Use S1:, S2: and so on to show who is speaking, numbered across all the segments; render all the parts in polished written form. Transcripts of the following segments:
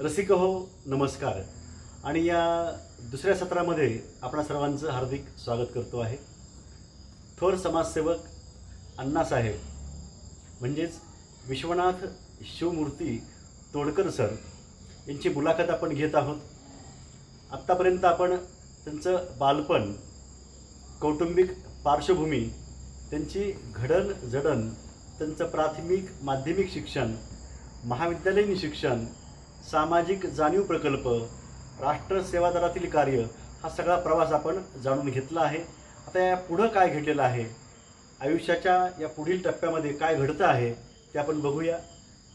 S1: रसिक हो नमस्कार आणि या दुसऱ्या सत्रामध्ये आपणा सर्वांचं हार्दिक स्वागत करतो आहे. थोर समाजसेवक अण्णासाहेब म्हणजेच विश्वनाथ शिवमूर्ती तोडकर सर यांची मुलाखत आपण घेत आहोत. आत्तापर्यंत आपण त्यांचं बालपण, कौटुंबिक पार्श्वभूमी, त्यांची घडण-जडण, त्यांचं प्राथमिक माध्यमिक शिक्षण, महाविद्यालयीन शिक्षण, सामाजिक जाणीव प्रकल्प, राष्ट्र सेवा दलातील कार्य, हा सगळा प्रवास आपण जाणून घेतला आहे. आता या पुढं काय घडलेलं आहे, आयुष्याच्या या पुढील टप्प्यामध्ये काय घडतं आहे ते आपण बघूया.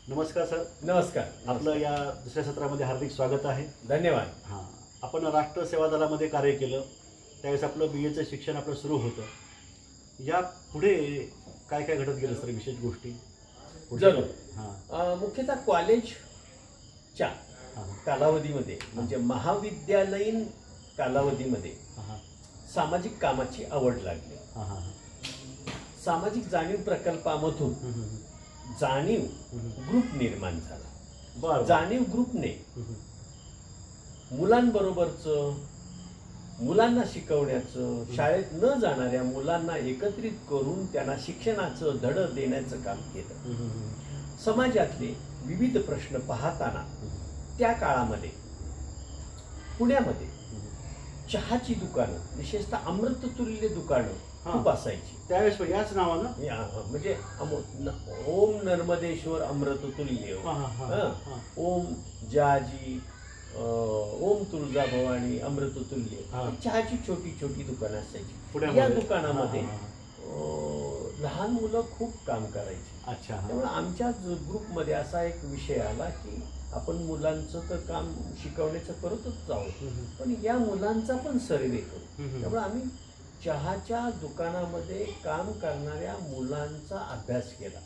S1: नमस्कार सर.
S2: नमस्कार.
S1: आपलं या दुसऱ्या सत्रामध्ये हार्दिक स्वागत आहे.
S2: धन्यवाद.
S1: हां, आपण राष्ट्र सेवा दलामध्ये कार्य केलं, त्यावेळेस आपलं BAचं शिक्षण आपलं सुरू होतं. या पुढे काय काय घडत गेलं सर, विशेष गोष्टी?
S2: जरूर.
S1: हां,
S2: मुख्यतः कॉलेजच्या कालावधीमध्ये म्हणजे महाविद्यालयीन कालावधीमध्ये सामाजिक कामाची आवड लागली. सामाजिक जाणीव प्रकल्पामधून जाणीव ग्रुप निर्माण झाला. जाणीव ग्रुपने मुलांबरोबरचं, मुलांना शिकवण्याचं, शाळेत न जाणाऱ्या मुलांना एकत्रित करून त्यांना शिक्षणाचं धडं देण्याचं काम केलं. समाजातले विविध प्रश्न पाहताना त्या काळामध्ये पुण्यामध्ये चहाची दुकानं, विशेषतः अमृततुल्य दुकानं खूप असायची
S1: त्यावेळेस. याच नावानं
S2: म्हणजे ओम नर्मदेश्वर अमृततुल्य, ओम जाजी, ओम तुळजा भवानी अमृततुल्य, चहाची छोटी छोटी दुकानं असायची. या दुकानामध्ये लहान मुलं खूप काम करायची.
S1: अच्छा.
S2: त्यामुळे आमच्या ग्रुपमध्ये असा एक विषय आला की आपण मुलांचं तर काम शिकवण्याचं करतच आहोत, पण या मुलांचा पण सर्वे करू. त्यामुळे आम्ही चहाच्या दुकानामध्ये काम करणाऱ्या मुलांचा अभ्यास केला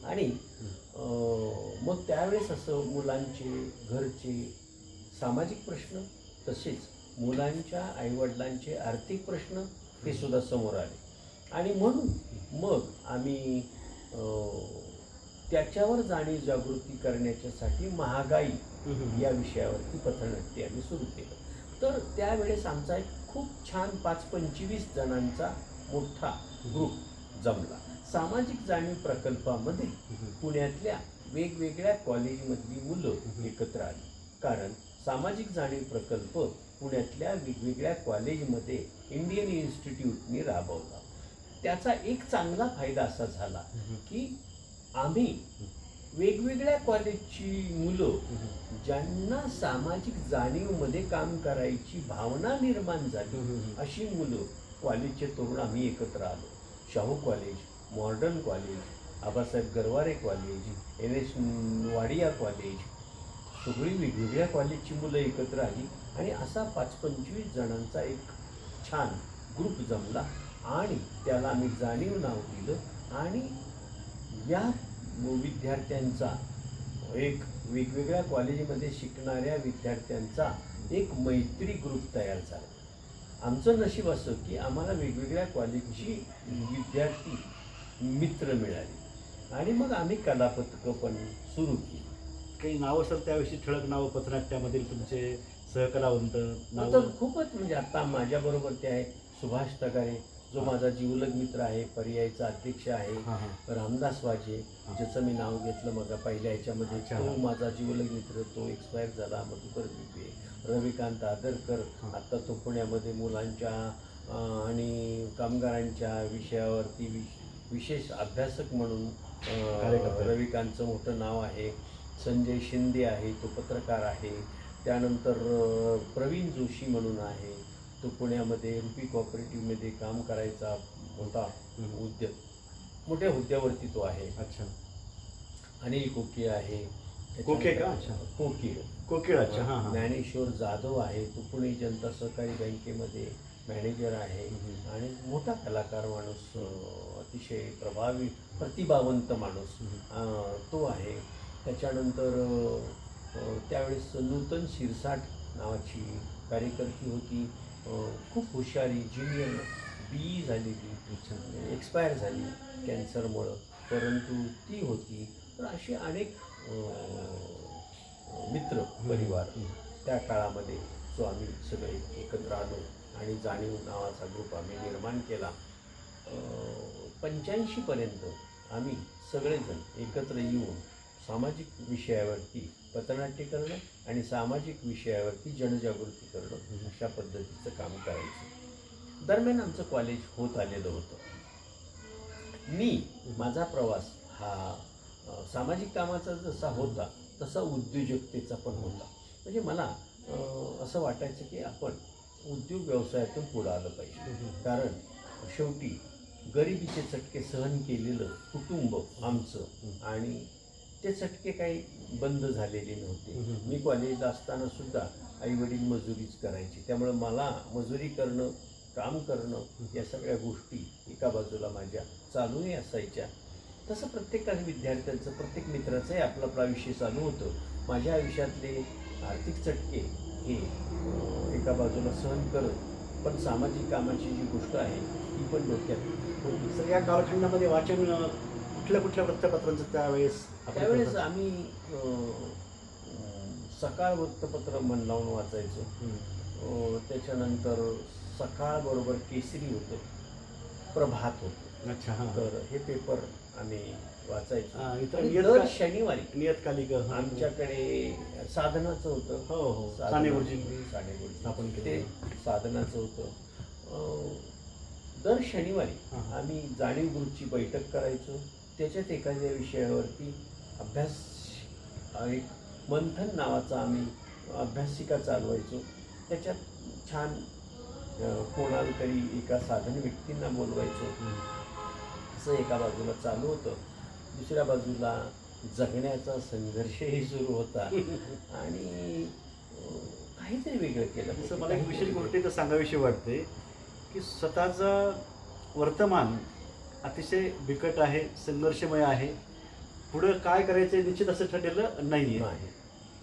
S2: आणि मग त्यावेळेस असं मुलांचे, घरचे सामाजिक प्रश्न, तसेच मुलांच्या आईवडिलांचे आर्थिक प्रश्न हे सुद्धा समोर आले. आणि म्हणून मग आम्ही त्याच्यावर जाणीव जागृती करण्याच्यासाठी महागाई या विषयावरती पथनाट्य आम्ही सुरू केलं. तर त्यावेळेस आमचा एक खूप छान 5-25 जणांचा मोठा ग्रुप जमला. सामाजिक जाणीव प्रकल्पामध्ये पुण्यातल्या वेगवेगळ्या कॉलेजमधली मुलं एकत्र आली. कारण सामाजिक जाणीव प्रकल्प पुण्यातल्या वेगवेगळ्या कॉलेजमध्ये इंडियन इन्स्टिट्यूटनी राबवला. त्याचा एक चांगला फायदा असा झाला की आम्ही वेगवेगळ्या कॉलेजची मुलं ज्यांना सामाजिक जाणीवमध्ये काम करायची भावना निर्माण झाली अशी मुलं, कॉलेजचे तरुण आम्ही एकत्र आलो. Shahu college, modern college, Abasaheb Garware college, NS Wadia college, सगळी वेगवेगळ्या कॉलेजची मुलं एकत्र आली आणि असा 5-25 जणांचा एक छान ग्रुप जमला आणि त्याला आम्ही जाणीव नाव दिलं. आणि या विद्यार्थ्यांचा एक, वेगवेगळ्या कॉलेजमध्ये शिकणाऱ्या विद्यार्थ्यांचा एक मैत्री ग्रुप तयार झाला. आमचं नशीब असं की आम्हाला वेगवेगळ्या कॉलेजची विद्यार्थी मित्र मिळाली आणि मग आम्ही कलापथकं पण सुरू केली.
S1: काही नावं सर त्याविषयी ठळक नावं पथनाट्यामधील तुमचे सहकलावंत?
S2: तर खूपच, म्हणजे आता माझ्याबरोबर ते आहे सुभाष तगारे, जो माझा जिवलग मित्र आहे, पर्यायचा अध्यक्ष आहे. रामदास वाजे, ज्याचं मी नाव घेतलं मग पहिल्या ह्याच्यामध्ये, तो माझा जिवलग मित्र, तो एक्सपायर झाला. मधुकर बिबे, रविकांत आदरकर, आता तो पुण्यामध्ये मुलांच्या आणि कामगारांच्या विषयावरती विशेष अभ्यासक म्हणून रविकांतचं मोठं नाव आहे. संजय शिंदे आहे, तो पत्रकार आहे. त्यानंतर प्रवीण जोशी म्हणून आहे, तो पुण्यामध्ये रुपी कॉपरेटिव्हमध्ये काम करायचा मोठा मोठ्या हुद्द्यावरती तो आहे.
S1: अच्छा.
S2: अनिल कोकीळ आहे.
S1: कोके का? अच्छा. कोकीळ. अच्छा. हां.
S2: ज्ञानेश्वर जाधव आहे, तो पुणे जनता सहकारी बँकेमध्ये मॅनेजर आहे आणि मोठा कलाकार माणूस, अतिशय प्रभावी प्रतिभावंत माणूस तो आहे. त्याच्यानंतर त्यावेळेस नूतन शिरसाट नावाची कार्यकर्ती होती, खूप हुशारी, इंजिनियर, BE झालेली, एक्सपायर झाली कॅन्सरमुळं, परंतु ती होती. तर अशी अनेक मित्र परिवार त्या काळामध्ये जो आम्ही सगळे एकत्र आलो आणि जाणीव नावाचा ग्रुप आम्ही निर्माण केला. 85पर्यंत आम्ही सगळेजण एकत्र येऊन सामाजिक विषयावरती पथनाट्य करणं आणि सामाजिक विषयावरती जनजागृती करणं अशा पद्धतीचं काम करायचं. दरम्यान आमचं कॉलेज होत आलेलं होतं. माझा प्रवास हा सामाजिक कामाचा जसा होता तसा उद्योजकतेचा पण होता. म्हणजे मला असं वाटायचं की आपण उद्योग व्यवसायातून पुढं आलं पाहिजे. कारण शेवटी गरिबीचे चटके सहन केलेलं कुटुंब आमचं आणि ते चटके काही बंद झालेले नव्हते. मी कॉलेजला असताना सुद्धा आईवडील मजुरीच करायची. त्यामुळे मला मजुरी करणं, काम करणं या सगळ्या गोष्टी एका बाजूला माझ्या चालूही असायच्या. तसं प्रत्येकाने विद्यार्थ्यांचं, प्रत्येक मित्राचंही आपला आपला विषय चालू होतं. माझ्या आयुष्यातले आर्थिक चटके हे एका बाजूला सहन करत पण सामाजिक कामाची जी गोष्ट आहे ती पण डोक्यात होती.
S1: सर, या कालखंडामध्ये वाचन कुठल्या वृत्तपत्रांचं त्यावेळेस
S2: आम्ही सकाळ वृत्तपत्र मन लावून वाचायचो. त्याच्यानंतर सकाळबरोबर केसरी होतं, प्रभात होतं.
S1: अच्छा, हां.
S2: तर हे पेपर आम्ही वाचायचो.
S1: दर
S2: शनिवारी
S1: नियतकालिक
S2: आमच्याकडे साधनाचं होतं.
S1: हो, साने गुरुजी
S2: आपण ते साधनाचं होतं. दर शनिवारी आम्ही जाणीव ग्रुपची बैठक करायचो. त्याच्यात एखाद्या विषयावरती अभ्यास, एक मंथन नावाचा आम्ही अभ्यासिका चालवायचो. त्याच्यात छान कोणाला तरी एका साधन व्यक्तींना बोलवायचो. असं एका बाजूला चालू होतं. दुसऱ्या बाजूला जगण्याचा संघर्षही सुरू होता आणि काहीतरी वेगळं केलं.
S1: असं मला एक विशेष गोष्ट तर सांगावीशी वाटते की स्वतःचं वर्तमान अतिशय बिकट आहे, संघर्षमय आहे. पुढं काय करायचं निश्चित असं ठरलेलं नाही आहे.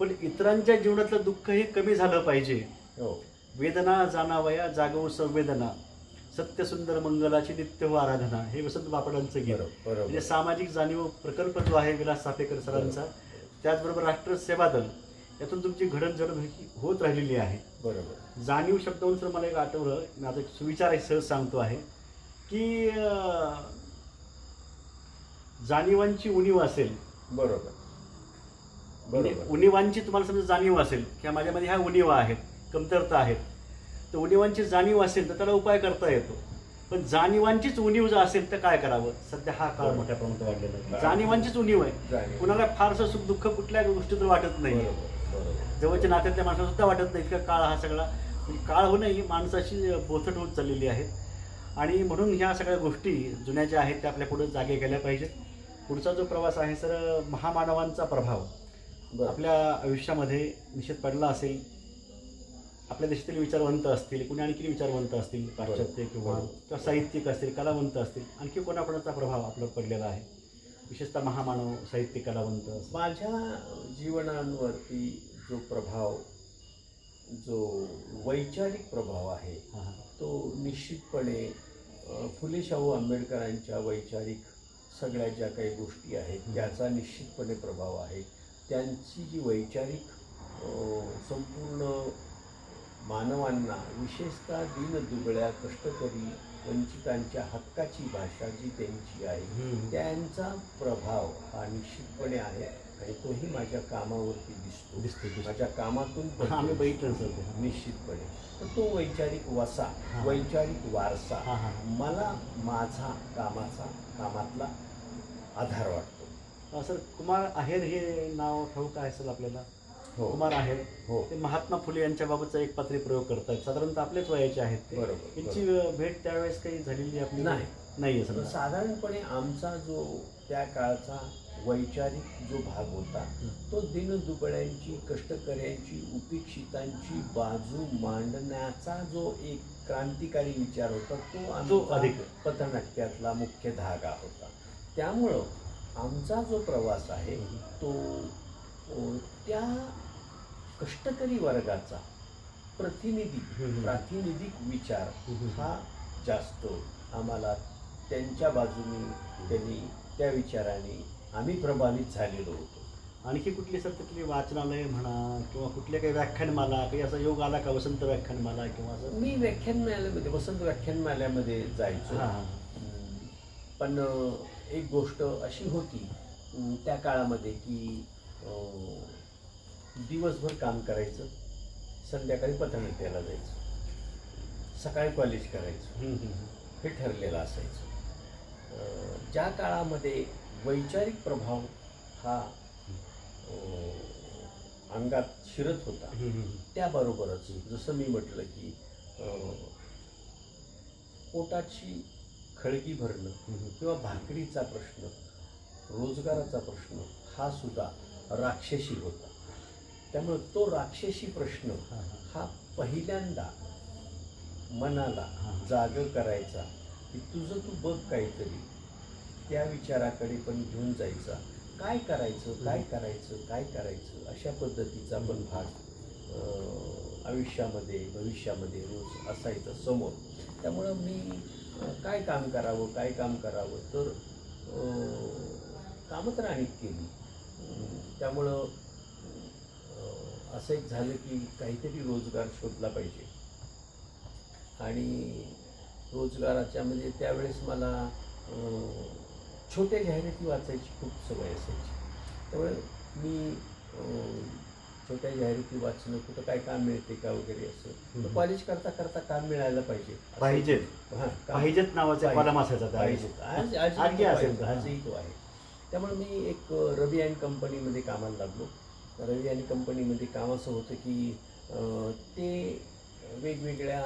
S1: पण इतरांच्या जीवनातलं दुःख हे कमी झालं पाहिजे. वेदना जाणावया जागवू संवेदना, सत्य सुंदर मंगलाची नित्य हो आराधना, हे वसंत बापडांचं गीत. म्हणजे सामाजिक जाणीव प्रकल्प जो आहे विलास सापेकर सरांचा, त्याचबरोबर राष्ट्र सेवा दल, यातून तुमची घडणजडण होत राहिलेली आहे.
S2: बरोबर.
S1: जाणीव शब्दावरून सर मला एक आठवलं, माझा एक सुविचार सहज सांगतो आहे की जाणीवांची उणीव असेल.
S2: बरोबर.
S1: उणीवांची तुम्हाला समजा जाणीव असेल की माझ्यामध्ये ह्या उणीवा आहेत, कमतरता आहेत, तर उणीवांची जाणीव असेल तर त्याला उपाय करता येतो. पण जाणीवांचीच उणीव जर असेल तर काय करावं? सध्या हा काळ मोठ्या प्रमाणात वाढलेला आहे. जाणीवांचीच उणीव आहे. कुणाला फारसं सुख दुःख कुठल्या गोष्टीत वाटत नाही. जवळच्या नात्यातल्या माणसाला सुद्धा वाटत नाही. इतका काळ हा सगळा काळ होणं ही माणसाची बोथट होत चाललेली आहे. आणि म्हणून ह्या सगळ्या गोष्टी जुन्या ज्या आहेत त्या आपल्या पुढे जागे केल्या पाहिजेत. पुढचा जो प्रवास आहे सर, महामानवांचा प्रभाव आपल्या आयुष्यामध्ये निश्चित पडला असेल. आपल्या देशातील विचारवंत असतील, कुणी आणखी विचारवंत असतील, पाश्चात्य किंवा साहित्यिक असतील, कलावंत असतील, आणखी कोणाकोणाचा प्रभाव आपल्यावर पडलेला आहे, विशेषतः महामानव, साहित्य, कलावंत.
S2: माझ्या जीवनावरती जो प्रभाव, जो वैचारिक प्रभाव आहे तो निश्चितपणे फुले शाहू आंबेडकरांच्या वैचारिक सगळ्या ज्या काही गोष्टी आहेत त्याचा निश्चितपणे प्रभाव आहे. त्यांची जी वैचारिक संपूर्ण मानवांना, विशेषतः दीनदुबळ्या, कष्टकरी, वंचितांच्या हक्काची भाषा जी त्यांची आहे त्यांचा प्रभाव हा निश्चितपणे आहे. आणि तोही माझ्या कामावरती दिसतो. माझ्या कामातून
S1: आम्ही बघितलं
S2: निश्चितपणे. तर तो वैचारिक वसा, वैचारिक वारसा मला माझा कामातला आधार वाटतो.
S1: सर, कुमार आहेर हे नाव ठाऊक आहे सर आपल्याला?
S2: हो.
S1: कुमार आहेर
S2: हो.
S1: ते महात्मा फुले यांच्याबाबतचा एक पात्री प्रयोग करतात. साधारणतः आपलेच वयाचे आहेत ते.
S2: बरोबर.
S1: यांची भेट त्यावेळेस काही झालेली आपली
S2: नाही. साधारणपणे आमचा जो त्या काळचा वैचारिक जो भाग होता तो दीनदुबळ्यांची, कष्टकऱ्यांची, उपेक्षितांची बाजू मांडण्याचा जो एक क्रांतिकारी विचार होता तो आमचा पथनाट्यातला मुख्य धागा होता. त्यामुळं आमचा जो प्रवास आहे तो त्या कष्टकरी वर्गाचा प्रातिनिधिक विचार हा जास्त आम्हाला त्यांच्या बाजूने, त्यांनी त्या विचाराने आम्ही प्रभावित झालेलो होतो.
S1: आणखी कुठली सर तिथली वाचनालय म्हणा किंवा कुठल्या काही व्याख्यानमाला काही असा योग आला का, वसंत व्याख्यानमाला किंवा असं?
S2: मी व्याख्यानमाल्यामध्ये वसंत व्याख्यानमाल्यामध्ये जायचो. पण एक गोष्ट अशी होती त्या काळामध्ये की दिवसभर काम करायचं, संध्याकाळी पथनाट्याला जायचं, सकाळी कॉलेज करायचं, हे ठरलेलं असायचं. ज्या काळामध्ये वैचारिक प्रभाव हा अंगात शिरत होता, त्याबरोबरच जसं मी म्हटलं की पोटाची खळगी भरणं किंवा भाकरीचा प्रश्न, रोजगाराचा प्रश्न हा सुद्धा राक्षसी होता. त्यामुळे तो राक्षसी प्रश्न हा पहिल्यांदा मनाला जागं करायचा की तुझं तू बघ काहीतरी, त्या विचाराकडे पण घेऊन जायचा. काय करायचं काय करायचं काय करायचं अशा पद्धतीचा पण भाग आयुष्यामध्ये भविष्यामध्ये रोज असायचा समोर. त्यामुळं मी काय काम करावं काय काम करावं, तर कामं तर अनेक केली. त्यामुळं असं एक झालं की काहीतरी रोजगार शोधला पाहिजे. आणि रोजगाराच्या म्हणजे त्यावेळेस मला छोट्या जाहिराती वाचायची खूप सवय असायची. त्यामुळे मी छोट्या जाहिराती वाचणं, कुठं काय काम मिळते का वगैरे असं. कॉलेज करता करता काम मिळायला पाहिजे.
S1: पाहिजेत नावाचा कॉलम असायचा
S2: पाहिजेत. आजही तो आहे. त्यामुळे मी एक रवी अँड कंपनीमध्ये कामाला लागलो. रवी अँड कंपनीमध्ये काम असं होतं की ते वेगवेगळ्या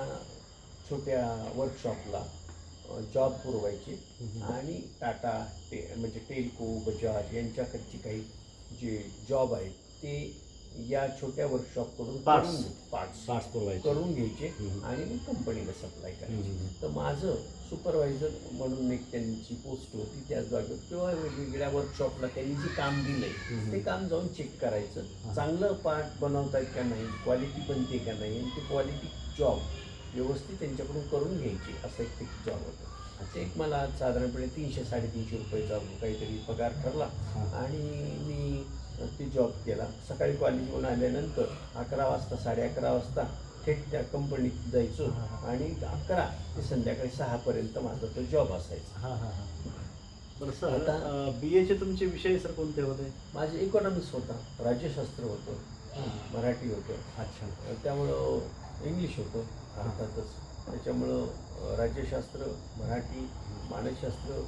S2: छोट्या वर्कशॉपला जॉब पुरवायचे आणि टाटा म्हणजे टेल्को, बजाज यांच्याकडची काही जे जॉब आहेत ते या छोट्या वर्कशॉपकडून पार्ट्स करून घ्यायचे आणि मग कंपनीला सप्लाय करायचे. तर माझं सुपरवायझर म्हणून एक त्यांची पोस्ट होती त्याच जागेवर. किंवा वेगवेगळ्या वर्कशॉपला त्यांनी जे काम दिलंय ते काम जाऊन चेक करायचं, चांगलं पार्ट बनवतायत का नाही, क्वालिटी बनते का नाही, आणि ते क्वालिटी जॉब व्यवस्थित त्यांच्याकडून करून घ्यायची, असं एक जॉब होतं. ते एक मला साधारणपणे 300-350 रुपयाचा काहीतरी पगार ठरला आणि मी ते जॉब केला. सकाळी कॉलेजवरून आल्यानंतर 11 वाजता 11:30 वाजता थेट त्या कंपनीत जायचो आणि 11 ते संध्याकाळी 6 पर्यंत माझा तो जॉब असायचा.
S1: बरं सर, आता BAचे तुमचे विषय सर कोणते होते?
S2: माझे इकॉनॉमिक्स होता, राज्यशास्त्र होतं, मराठी होतं.
S1: अच्छा.
S2: त्यामुळं इंग्लिश होतं अर्थातच. त्याच्यामुळं राज्यशास्त्र, मराठी, मानसशास्त्र,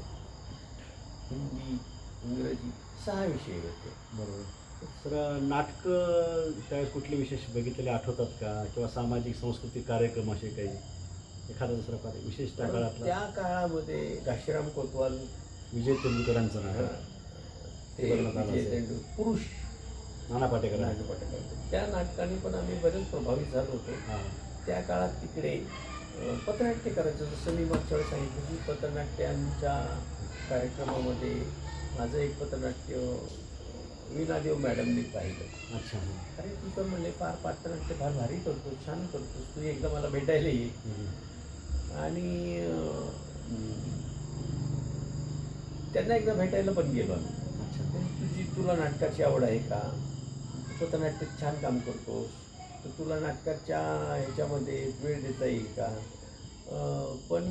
S2: हिंदी, इंग्रजी 6 विषय होते.
S1: बरोबर. सर, नाटकं त्यावेळेस कुठले विशेष बघितलेले आठवतात का, किंवा सामाजिक सांस्कृतिक कार्यक्रम असे काही एखादा दुसरा कार्य विशेष त्या काळातला?
S2: त्या काळामध्ये घाशीराम कोतवाल,
S1: विजय तेंडुलकरांचं नाटक,
S2: ते पुरुष,
S1: नाना पाटेकर,
S2: त्या नाटकाने पण आम्ही बरेच प्रभावित झालो होतो. त्या काळात तिकडे पथनाट्य करायचं. जसं मी मागच्या वेळेस सांगितलं की पथनाट्यांच्या कार्यक्रमामध्ये माझं एक पथनाट्य वीणादेव मॅडमनी पाहिलं.
S1: अच्छा.
S2: अरे तू तर म्हणले फार पथनाट्य फार भारी करतो, छान करतोस, तू एकदा मला भेटायला ये. आणि त्यांना एकदा भेटायला पण गेलो आम्ही. तुला नाटकाची आवड आहे का, पथनाट्यात छान काम करतोस, तर तुला नाटकाच्या ह्याच्यामध्ये वेळ देता येईल का. पण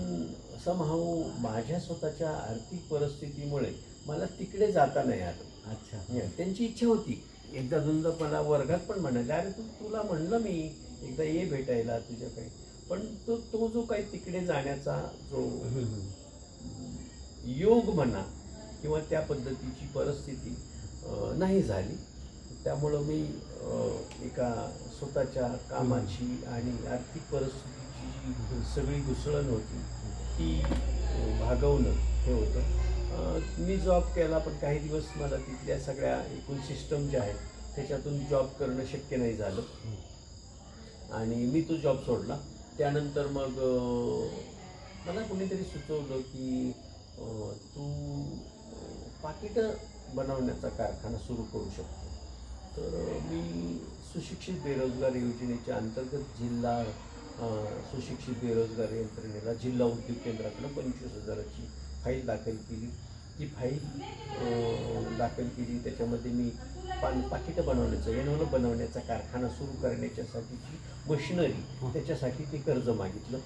S2: समहाऊ माझ्या स्वतःच्या आर्थिक परिस्थितीमुळे मला तिकडे जाता नाही आलं.
S1: अच्छा.
S2: त्यांची इच्छा होती. एकदा दोनदा मला वर्गात पण म्हणाले, अरे तुला म्हणलं मी एकदा ये भेटायला तुझ्याकडे. पण तो जो काही तिकडे जाण्याचा जो योग म्हणा किंवा त्या पद्धतीची परिस्थिती नाही झाली. त्यामुळं मी एका स्वतःच्या कामाची आणि आर्थिक परिस्थितीची जी सगळी घुसळण होती ती भागवणं हे होतं. मी जॉब केला, पण काही दिवस मला तिथल्या सगळ्या एकूण सिस्टम ज्या आहेत त्याच्यातून जॉब करणं शक्य नाही झालं आणि मी तो जॉब सोडला. त्यानंतर मग मला कोणीतरी सुचवलं की तू पाकिटं बनवण्याचा कारखाना सुरू करू शकतो. तर मी सुशिक्षित बेरोजगार योजनेच्या अंतर्गत जिल्हा सुशिक्षित बेरोजगार यंत्रणेला जिल्हा उद्योग केंद्राकडून 25,000ची फाईल दाखल केली. ती फाईल दाखल केली. त्याच्यामध्ये मी पाकिटं बनवण्याचं, एनवलप बनवण्याचा कारखाना सुरू करण्याच्यासाठीची मशिनरी, त्याच्यासाठी ते कर्ज मागितलं.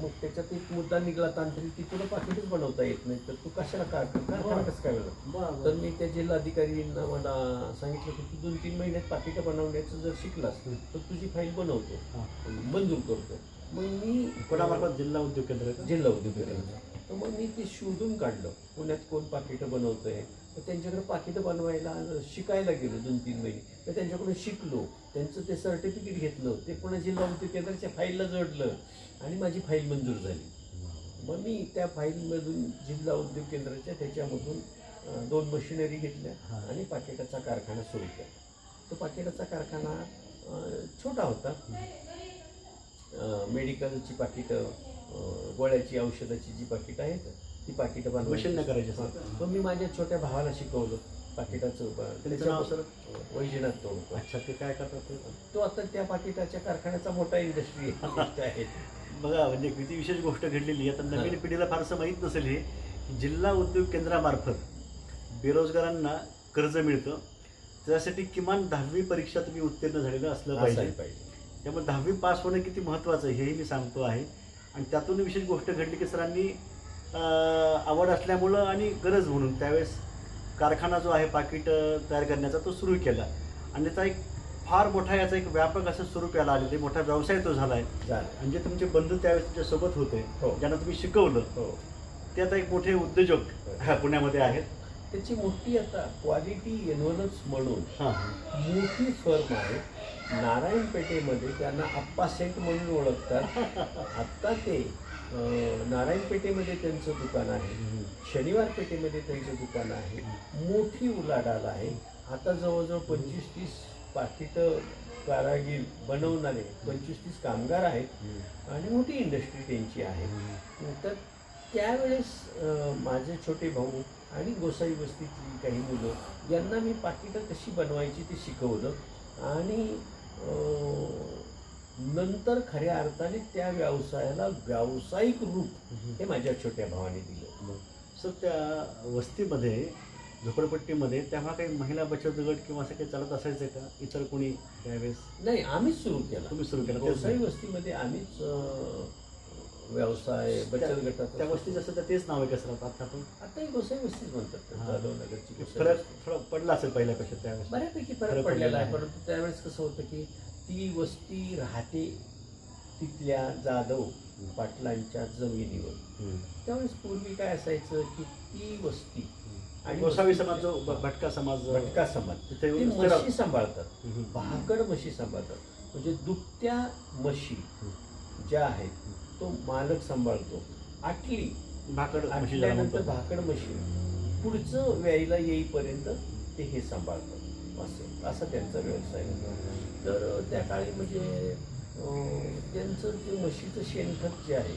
S2: मग त्याच्यात एक मुद्दा निघाला तांत्रिक, की तुला पाकिटच बनवता येत नाही तर तू कशाला कारखाना कसं काय बनवलं. तर मी त्या जिल्हाधिकाऱ्यांना मला सांगितलं की तू 2-3 महिन्यात पाकिटं बनवण्याचं जर शिकलास तर तुझी फाईल बनवतो, मंजूर करतो. मग मी
S1: कोणामार्फत? जिल्हा उद्योग केंद्र.
S2: जिल्हा उद्योग केंद्र. तर मग मी ते शोधून काढलं पुण्यात कोण पाकिटं बनवतंय. तर त्यांच्याकडे पाकिटं बनवायला शिकायला गेलो 2-3 महिने. तर त्यांच्याकडून शिकलो, त्यांचं ते सर्टिफिकेट घेतलं, ते पुन्हा जिल्हा उद्योग केंद्राच्या फाईलला जोडलं आणि माझी फाईल मंजूर झाली. मग मी त्या फाईलमधून जिल्हा उद्योग केंद्राच्या त्याच्यामधून 2 मशिनरी घेतल्या आणि पाकिटाचा कारखाना सुरू केला. तो पाकिटाचा कारखाना छोटा होता. मेडिकलची पाकिटं, गोळ्याची, औषधाची जी पाकिटं आहेत ती पाकिटं
S1: मशीन करायची.
S2: तो मी माझ्या छोट्या भावाला शिकवलं पाकिटाचं. वैजनाथ तोडकर.
S1: अच्छा, ते काय करतात?
S2: तो आता त्या पाकिटाच्या कारखान्याचा मोठा इंडस्ट्री आहे.
S1: बघा, म्हणजे किती विशेष गोष्ट घडलेली आहे. आता नवीन पिढीला फारसं माहीत नसेल हे. जिल्हा उद्योग केंद्रामार्फत बेरोजगारांना कर्ज मिळतं. त्यासाठी किमान 10वी परीक्षा तुम्ही उत्तीर्ण झालेलं असलं पाहिजे. त्यामुळे 10वी पास होणं किती महत्त्वाचं हेही मी सांगतो आहे. आणि त्यातून विशेष गोष्ट घडली की सरांनी आवड असल्यामुळं आणि गरज म्हणून त्यावेळेस कारखाना जो आहे पाकिट तयार करण्याचा तो सुरू केला. आणि त्याचा एक फार मोठा याचा एक व्यापक असं स्वरूप याला आले. ते मोठा व्यवसाय तो झाला आहे. म्हणजे तुमचे बंधू त्यावेळेस तुमच्यासोबत होते, ज्यांना तुम्ही शिकवलं, ते आता एक मोठे उद्योजक पुण्यामध्ये आहेत.
S2: त्याची मोठी आता क्वालिटी एनवलप्स म्हणून मोठी फर्म आहे नारायणपेठेमध्ये. त्यांना आप्पा सेट म्हणून ओळखतात. आत्ता ते नारायणपेठेमध्ये त्यांचं दुकान आहे, शनिवार पेठेमध्ये त्यांचं दुकान आहे. मोठी उलाढाल आहे. आता जवळजवळ 25-30 पाकिटं कारागीर बनवणारे 25-30 कामगार आहेत आणि मोठी इंडस्ट्री त्यांची आहे. तर त्यावेळेस माझे छोटे भाऊ आणि गोसाई वस्तीतली काही मुलं यांना मी पाकिटं कशी बनवायची ते शिकवलं. आणि नंतर खऱ्या अर्थाने त्या व्यवसायाला व्यावसायिक रूप हे माझ्या छोट्या भावाने दिलं.
S1: सर, त्या वस्तीमध्ये, झोपडपट्टीमध्ये तेव्हा काही महिला बचत गट किंवा असं काही चालत असायचं का? इतर कोणी त्यावेळेस?
S2: नाही, आम्हीच सुरू केला.
S1: तुम्ही सुरू केला?
S2: गोसाई वस्तीमध्ये आम्हीच व्यवसाय बचत गटात.
S1: त्या वस्तीचं सध्या तेच नाव आहे का सर आता? पण
S2: आताही गोसाई वस्तीच म्हणतात. जाधवनगरची
S1: फरक थोडा पडला असेल पहिल्यापेक्षा त्यावेळेस?
S2: बऱ्यापैकी फरक पडलेला आहे. परंतु त्यावेळेस कसं होतं की ती वस्ती राहते तिथल्या जाधव पाटलांच्या जमिनीवर. त्यावेळेस पूर्वी काय असायचं की ती वस्ती आणि
S1: गोसावी समाज जो भटका समाज
S2: तिथे म्हशी सांभाळतात, भाकड म्हशी सांभाळतात. म्हणजे दुभत्या म्हशी ज्या आहेत तो मालक सांभाळतो. आटल्यानंतर भाकड म्हशी पुढचं व्यायला येईपर्यंत ते हे सांभाळतात. असा त्यांचा व्यवसाय होता. तर त्या काळी म्हणजे त्यांचं जे म्हशीचं शेणखत जे आहे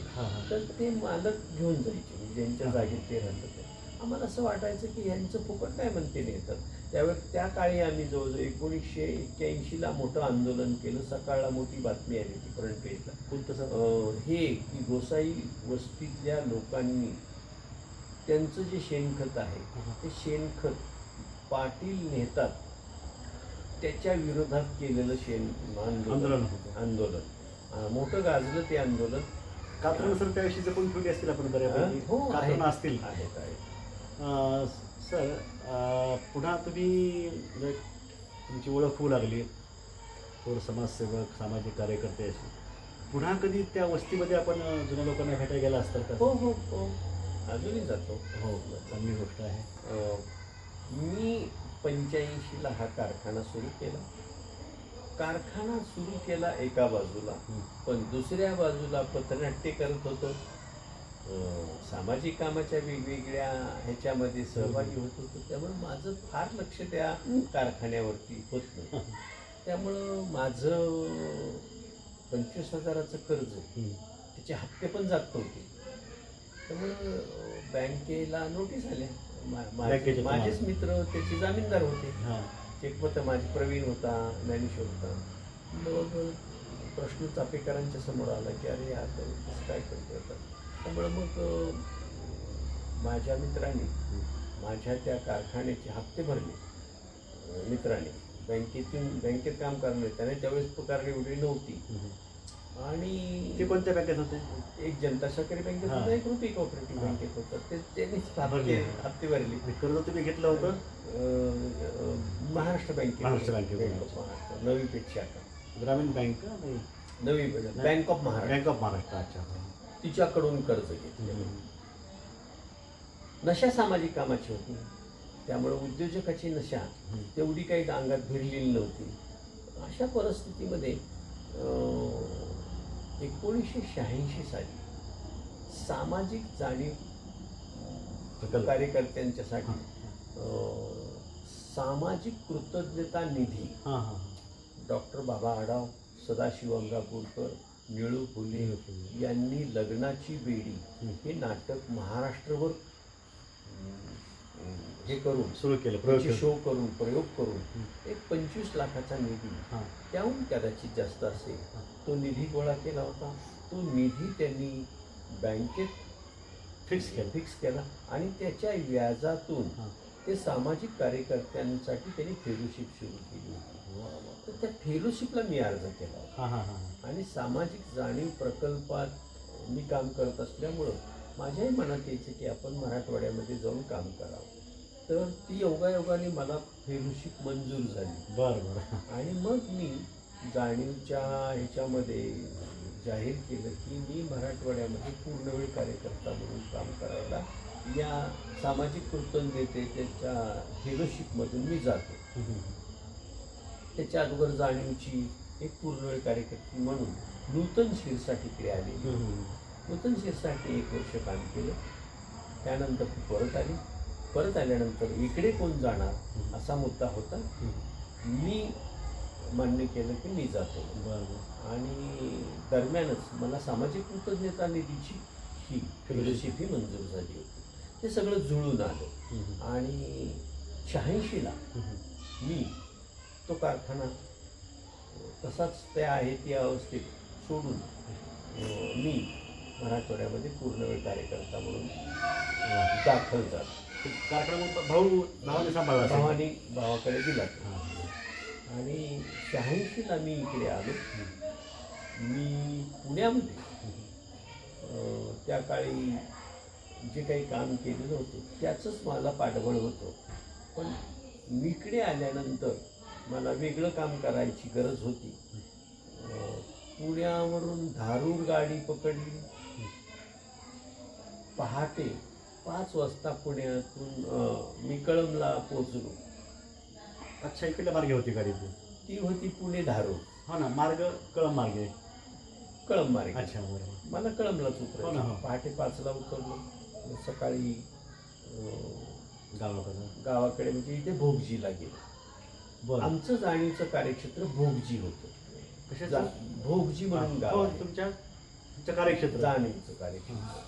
S2: तर ते मालक घेऊन जायचे. म्हणजे ज्यांच्या जागेत ते राहतात. आम्हाला असं वाटायचं की यांचं फुकट काय म्हणते नाही. तर त्यावेळेस त्या काळी आम्ही जवळजवळ 1981ला मोठं आंदोलन केलं. सकाळला मोठी बातमी आली होती फ्रंट पेजला. कोणतं? हे की गोसाई वस्तीतल्या लोकांनी त्यांचं जे शेणखत आहे ते शेणखत पाटील नेतात त्याच्या विरोधात केलेलं आंदोलन मोठं गाजलं. ते आंदोलन
S1: कात्रण सर त्याविषयी जपून ठेवली असतील आपण बऱ्यापैकी. कात्रण असतील. सर, पुन्हा तुम्ही तुमची ओळख होऊ लागली, थोर समाजसेवक, सामाजिक कार्यकर्ते असे. पुन्हा कधी त्या वस्तीमध्ये आपण जुन्या लोकांना भेटायला गेला असतात का?
S2: हो, अजूनही जातो.
S1: चांगली गोष्ट आहे.
S2: मी 85ला हा कारखाना सुरू केला. कारखाना सुरू केला एका बाजूला, पण दुसऱ्या बाजूला पथनाट्य करत होतो. सामाजिक कामाच्या वेगवेगळ्या ह्याच्यामध्ये सहभागी होत होतो. त्यामुळे माझं फार लक्ष त्या कारखान्यावरती होत नव्हतं. त्यामुळं माझं 25,000चं कर्ज, त्याचे हप्ते पण जात नव्हते. त्यामुळं बँकेला नोटीस आल्या. माझेच मित्र त्याचे जामीनदार होते. चेकपत्र माझे प्रवीण होता, ज्ञानेश्वर होता. मग प्रश्न चापेकरांच्या समोर आला की अरे आता कसं काय करतो आता. त्यामुळं मग माझ्या मित्रांनी माझ्या त्या कारखान्याचे हप्ते भरले मित्राने. बँकेत काम करणार त्याने त्यावेळेस पगार एवढी नव्हती. आणि
S1: ते कोणत्या बँकेत होते?
S2: एक जनता सहकारी बँकेत होतं, एक रुपी कोऑपरेटिव्ह बँकेत होतं. त्यांनीच हप्ते भरले.
S1: कर्ज तुम्ही घेतलं होतं?
S2: महाराष्ट्र बँकेत.
S1: महाराष्ट्र
S2: नवी पेठ शाखा.
S1: ग्रामीण बँक
S2: नवी bank of Maharashtra.
S1: Bank of Maharashtra. अच्छा.
S2: तिच्याकडून कर्ज घेतले. नशा सामाजिक कामाची होती, त्यामुळे उद्योजकाची नशा तेवढी काही अंगात भिरलेली नव्हती. अशा परिस्थितीमध्ये 1986 साली सामाजिक जाणीव कार्यकर्त्यांच्यासाठी सामाजिक कृतज्ञता निधी डॉक्टर बाबा आढाव, सदाशिव अंगापूरकर, निळू फुले यांनी लग्नाची बेडी हे नाटक महाराष्ट्रभर हे करून
S1: सुरू केलं,
S2: शो करून प्रयोग करून एक 25 लाखाचा निधी, त्याहून कदाचित जास्त असेल, तो निधी गोळा केला होता. तो निधी त्यांनी बँकेत फिक्स केला आणि त्याच्या व्याजातून ते सामाजिक कार्यकर्त्यांसाठी त्यांनी फेलोशिप सुरू केली होती. तर त्या फेलोशिपला मी अर्ज केला होता. आणि सामाजिक जाणीव प्रकल्पात मी काम करत असल्यामुळं माझ्याही मनात यायचं की आपण मराठवाड्यामध्ये जाऊन काम करावं. तर ती योगायोगाने मला फेलोशिप मंजूर झाली.
S1: बरं.
S2: आणि मग मी जाणीवच्या ह्याच्यामध्ये जाहीर केलं की मी मराठवाड्यामध्ये पूर्णवेळ कार्यकर्ता म्हणून काम करायला या सामाजिक कृतज्ञतेच्या फेलोशिपमधून मी जातो. त्याच्या अगोदर जाणीवची एक पूर्णवेळ कार्यकर्ती म्हणून नूतन शिरसाठीकडे आलेली. नूतन शिरसाठी 1 वर्ष काम केलं. त्यानंतर ती परत आल्यानंतर इकडे कोण जाणार असा मुद्दा होता. मी मान्य केलं की मी जातो. आणि दरम्यानच मला सामाजिक कृतज्ञता निधीची ही फेलोशिप ही मंजूर झाली होती. ते सगळं जुळून आलं. आणि 86ला मी तो कारखाना तसाच त्या आहे ती अवस्थेत सोडून मी मराठवाड्यामध्ये पूर्णवेळ कार्यकर्ता म्हणून दाखल झालो.
S1: कारखाना
S2: भावाने भावाकडे दिला. आणि 86ला मी इकडे आलो. मी पुण्यामध्ये त्या काळी जे काही काम केलेलं होतं त्याचंच मला पाठबळ होतं. पण इकडे आल्यानंतर मला वेगळं काम करायची गरज होती. पुण्यावरून धारूर गाडी पकडली. पहाटे 5 वाजता पुण्यातून मी कळंबला पोहोचलो.
S1: अच्छा, इकडल्या मार्गे होती गाडी?
S2: ती होती पुणे धारूर.
S1: हो ना, मार्ग कळंब मार्गे.
S2: कळंब मार्गे.
S1: अच्छा, बरोबर.
S2: मला कळंबलाच उतरलं. पहाटे 5ला उतरलो. सकाळी गावाकडे म्हणजे इथे भोगजीला गेलो. आमचं जाणीवचं कार्यक्षेत्र भोगजी होतं.
S1: कशाचं?
S2: भोगजी म्हणून गाव.
S1: तुमच्या कार्यक्षेत्र?
S2: जाणीवचं कार्यक्षेत्र,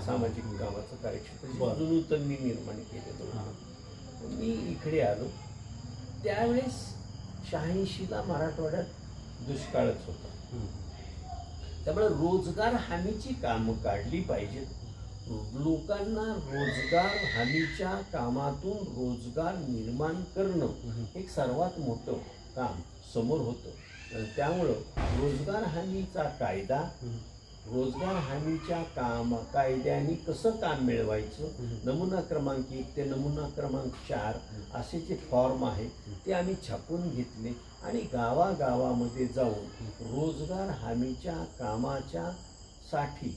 S2: सामाजिक कामाचं कार्यक्षेत्र जुनूतन मी निर्माण केलेलं होतं. मी इकडे आलो. त्यावेळेस 86ला मराठवाड्यात दुष्काळच होता. त्यामुळे रोजगार हमीची कामं काढली पाहिजेत. लोकांना रोजगार हमीच्या कामातून रोजगार निर्माण करणं एक सर्वात मोठं काम समोर होतं. त्यामुळं रोजगार हमीचा कायदा, रोजगार हमीच्या कायद्याने कसं काम मिळवायचं, नमुना क्रमांक 1 ते नमुना क्रमांक 4 असे जे फॉर्म आहे ते आम्ही छापून घेतले आणि गावागावामध्ये जाऊन रोजगार हमीच्या कामाच्या साठी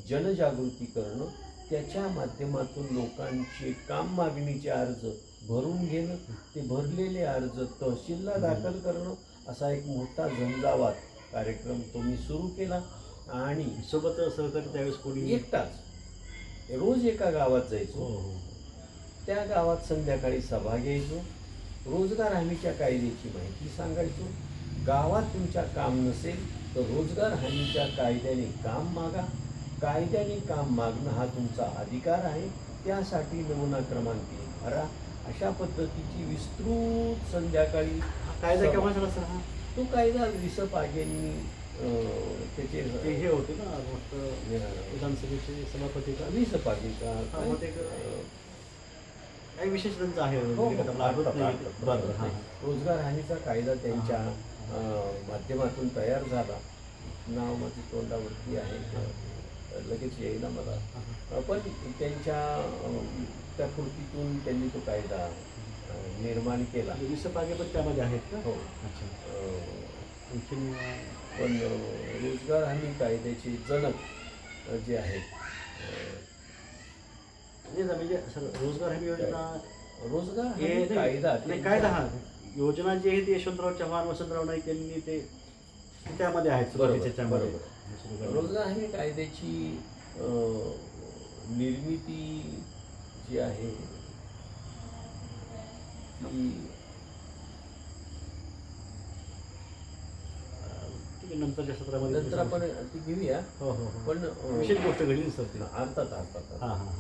S2: जनजागृती करणं, त्याच्या माध्यमातून लोकांचे काम मागणीचे अर्ज भरून घेणं, ते भरलेले अर्ज तहसीलला दाखल करणं, असा एक मोठा झंझावात कार्यक्रम तो मी सुरू केला. आणि
S1: सोबत सहकारी त्यावेळेस कोणी?
S2: एकटाच रोज एका गावात जायचो. त्या गावात संध्याकाळी सभा घ्यायचो. रोजगार हमीच्या कायद्याची माहिती सांगायचो. गावात तुमच्या काम नसेल तर रोजगार हमीच्या कायद्याने काम मागा. कायद्याने काम मागणं हा तुमचा अधिकार आहे. त्यासाठी नमुना क्रमांक 1 भरा. अशा पद्धतीची विस्तृत संध्याकाळी
S1: कायदा केव्हा झाला सर?
S2: तो कायदा विसपागेंनी त्याचे
S1: हे होते ना विधानसभेचे सभापती का?
S2: विसपागे का
S1: काही विशेष त्यांचं आहे
S2: हो,
S1: म्हणजे आपल्याला आठवत नाही.
S2: अर्थात.
S1: बरं हां
S2: रोजगार हमीचा कायदा त्यांच्या माध्यमातून तयार झाला. नाव माझी तोंडावरती आहे, लगेच येईना मला. पण त्यांच्या त्या कृतीतून त्यांनी तो कायदा निर्माण केला.
S1: विसपागे पण त्यामध्ये आहेत का?
S2: हो.
S1: अच्छा. आणखीन
S2: पण रोजगार हमी कायद्याचे जनक जे आहेत,
S1: म्हणजे रोजगार हमी योजना
S2: रोजगार
S1: हे
S2: हमी कायदा
S1: नाही कायदा हा योजना जी आहे ती यशवंतराव चव्हाण वसंतराव नाईक यांनी ते त्यामध्ये आहेत सुरुवातीच्या त्यामध्ये.
S2: रोजगार हमी कायद्याची निर्मिती जी आहे ती
S1: ठीक आहे, नंतरच्या सत्रामध्ये
S2: नंतर आपण ती घेऊया.
S1: हो हो हो.
S2: पण
S1: विशेष गोष्ट घडली सर ती.
S2: अर्थात
S1: हां हां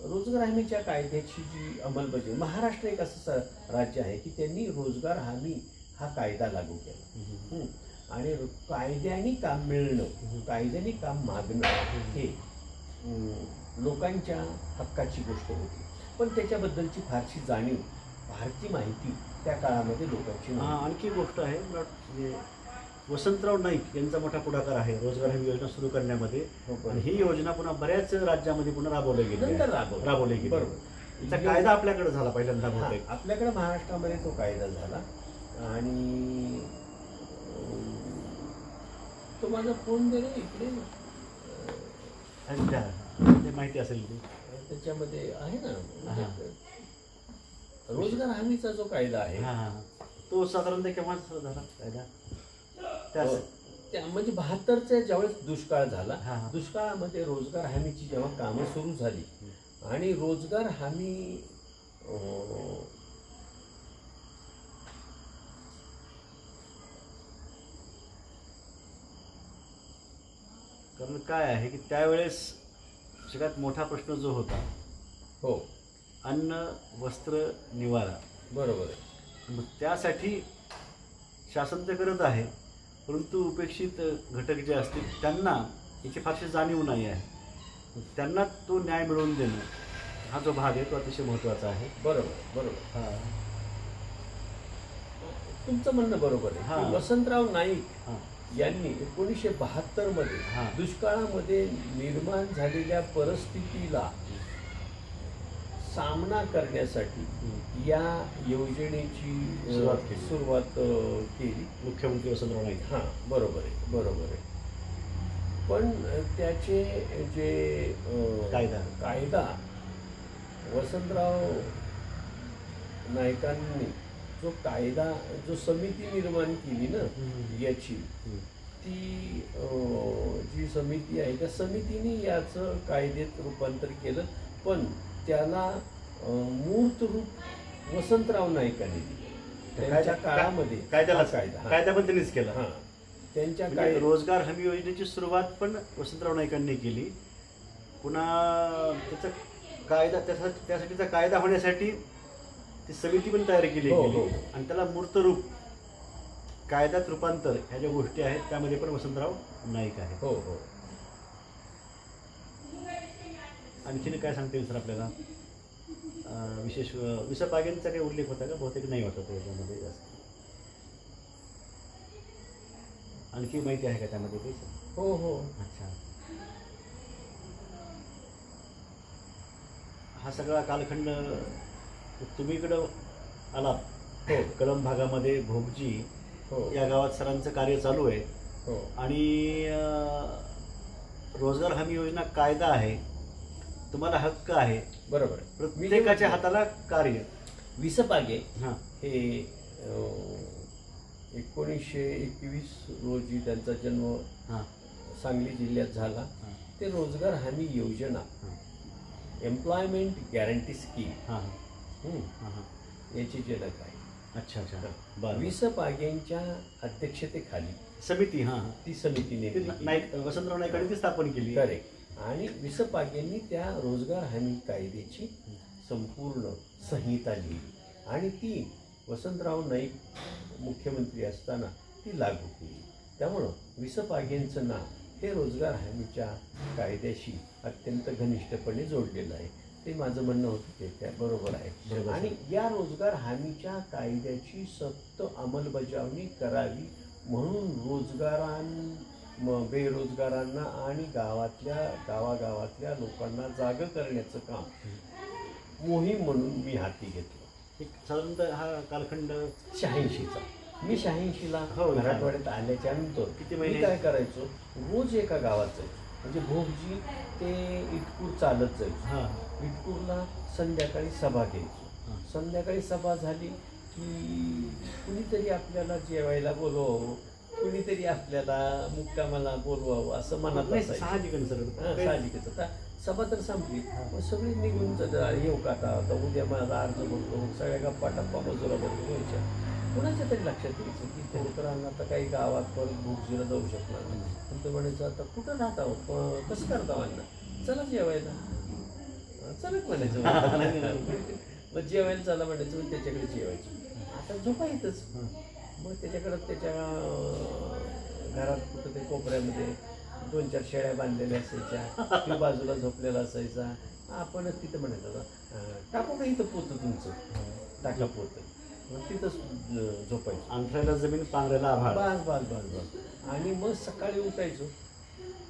S2: रोजगार हमीच्या कायद्याची जी अंमलबजावणी, महाराष्ट्र एक असं राज्य आहे की त्यांनी रोजगार हमी हा कायदा लागू केला. आणि कायद्याने काम मिळणं, कायद्याने काम मागणं हे लोकांच्या हक्काची गोष्ट होती. पण त्याच्याबद्दलची फारशी जाणीव, फारशी माहिती त्या काळामध्ये लोकांची नव्हती.
S1: हां आणखी गोष्ट आहे म्हणजे वसंतराव नाईक यांचा मोठा पुढाकार आहे रोजगार हमी योजना सुरू करण्यामध्ये. आणि ही योजना पुन्हा बऱ्याच राज्यामध्ये पुन्हा राबवली गेली.
S2: नंतर
S1: राबवली गेली.
S2: बरोबर.
S1: त्याचा कायदा आपल्याकडे झाला पहिल्यांदा बहुतेक.
S2: आपल्याकडे महाराष्ट्रामध्ये तो कायदा झाला. आणि तो माझा फोन दे रे इकडे,
S1: अच्छा ते माहिती असेल ती.
S2: त्याच्यामध्ये आहे ना रोजगार हमीचा जो कायदा आहे.
S1: हां तो साधारणतः केव्हा झाला कायदा?
S2: त्या म्हणजे 72च्या ज्यावेळेस दुष्काळ झाला,
S1: हां.
S2: दुष्काळामध्ये रोजगार हमीची जेव्हा कामं सुरू झाली आणि रोजगार हमी
S1: कारण काय आहे की त्यावेळेस सगळ्यात मोठा प्रश्न जो होता
S2: हो
S1: अन्न वस्त्र निवारा.
S2: बरोबर आहे.
S1: मग त्यासाठी शासन ते करत आहे, परंतु उपेक्षित घटक जे असतील त्यांना याची फारशी जाणीव नाही आहे. त्यांना तो न्याय मिळवून देणं हा जो भाग आहे तो अतिशय महत्त्वाचा आहे.
S2: बरोबर बरोबर.
S1: हां
S2: तुमचं म्हणणं बरोबर आहे.
S1: हां.
S2: वसंतराव नाईक
S1: हां
S2: यांनी 1972 मध्ये
S1: हां.
S2: दुष्काळामध्ये निर्माण झालेल्या परिस्थितीला सामना करण्यासाठी या योजनेची सुरुवात केली.
S1: मुख्यमंत्री वसंतराव नाईक.
S2: हां बरोबर आहे बरोबर आहे. पण त्याचे जे कायदा वसंतराव नाईकांनी जो कायदा, जो समिती निर्माण केली ना याची, ती जी समिती आहे त्या समितीने याचं कायद्यात रूपांतर केलं. पण त्याला मूर्त रूप वसंतराव नाईकांनी दिलं. त्यांच्या काळामध्ये
S1: कायदा पण त्यांनीच केला.
S2: हां त्यांच्या
S1: म्हणजे रोजगार हमी योजनेची सुरुवात पण वसंतराव नाईकांनी केली. पुन्हा त्याचा कायदा त्यासाठीचा कायदा होण्यासाठी ती समिती पण तयार केली गेली. आणि त्याला मूर्त रूप, कायद्यात रूपांतर ह्या ज्या गोष्टी आहेत त्यामध्ये पण वसंतराव नाईक आहे.
S2: हो हो.
S1: आणखीन काय सांगता येईल सर आपल्याला? विशेष विसपागेंचा काही उल्लेख होता का? बहुतेक नाही वाटत याच्यामध्ये जास्त. आणखी माहिती आहे का त्यामध्ये काही?
S2: हो हो.
S1: अच्छा. हा सगळा कालखंड तुम्ही इकडं आलात.
S2: हो.
S1: कळंब भागामध्ये भोगजी या गावात सरांचं कार्य चालू आहे.
S2: हो.
S1: आणि रोजगार हमी योजना कायदा आहे, तुम्हाला हक्क आहे.
S2: बरोबर.
S1: प्रत्येकाच्या हाताला कार्य.
S2: विसपागे
S1: हां
S2: हे 1921 रोजी त्यांचा जन्म सांगली जिल्ह्यात झाला. ते रोजगार हमी योजना, एम्प्लॉयमेंट गॅरंटी स्कीम याची जनक आहे.
S1: अच्छा अच्छा. बरं.
S2: विसपागेंच्या अध्यक्षतेखाली
S1: समिती
S2: ती समितीने
S1: नाईक वसंतराव नाईकांनी ती स्थापन केली.
S2: करेक्ट. आणि विसपागेंनी त्या रोजगार हमी कायद्याची संपूर्ण संहिता लिहिली आणि ती वसंतराव नाईक मुख्यमंत्री असताना ती लागू केली. त्यामुळं विसपागेंचं नाव हे रोजगार हमीच्या कायद्याशी अत्यंत घनिष्ठपणे जोडलेलं आहे. ते माझं म्हणणं होतं ते त्या बरोबर आहे.
S1: बरोबर.
S2: आणि या रोजगार हमीच्या कायद्याची सक्त अंमलबजावणी करावी म्हणून बेरोजगारांना आणि गावागावातल्या लोकांना जागं करण्याचं काम मोहीम म्हणून मी हाती घेतलं.
S1: एक साधारणतः हा कालखंड
S2: 86चा. मी 86ला
S1: हो,
S2: मराठवाड्यात आल्याच्या नंतर
S1: किती
S2: मी
S1: महिने?
S2: काय करायचो, रोज एका गावात जायचो. म्हणजे भोगजी ते इटकूर चालत जायचो.
S1: हां
S2: इटकूरला संध्याकाळी सभा घ्यायचो.
S1: हां.
S2: संध्याकाळी सभा झाली की कुणीतरी आपल्याला जेवायला बोलवावं, कुणीतरी आपल्याला मुक्कामाला बोलवावं असं मनात असायचं.
S1: साहजिकच सर.
S2: साहजिकच. आता सभा तर संपली, मग सगळी निघून येऊ का आता उद्या माझा अर्ज बोलतो, सगळ्या गप्पा टप्पा मजुरा बोलवायच्या. कुणाच्या तरी लक्षात यायचं की खोडकरांना आता काही गावात परत भोगजीला जाऊ शकणार नाही. पण तो म्हणायचं आता कुठं राहत आहोत, कसं करता अण्णा, चला जेवायला. चलत म्हणायचं. मग जेवायला चला म्हणायचं, मग त्याच्याकडे जेवायचं. आता झोपायचंच. मग त्याच्याकडं त्याच्या घरात कुठं ते कोपऱ्यामध्ये 2-4 शेळ्या बांधलेल्या असायच्या, तो बाजूला झोपलेला असायचा. आपणच तिथं म्हणायचं टाकू का इथं पोतं तुमचं, टाका पोतं. मग तिथंच झोपायचं.
S1: अंतराला जमीन पांघरायला आभाळ.
S2: बस. आणि मग सकाळी उठायचो,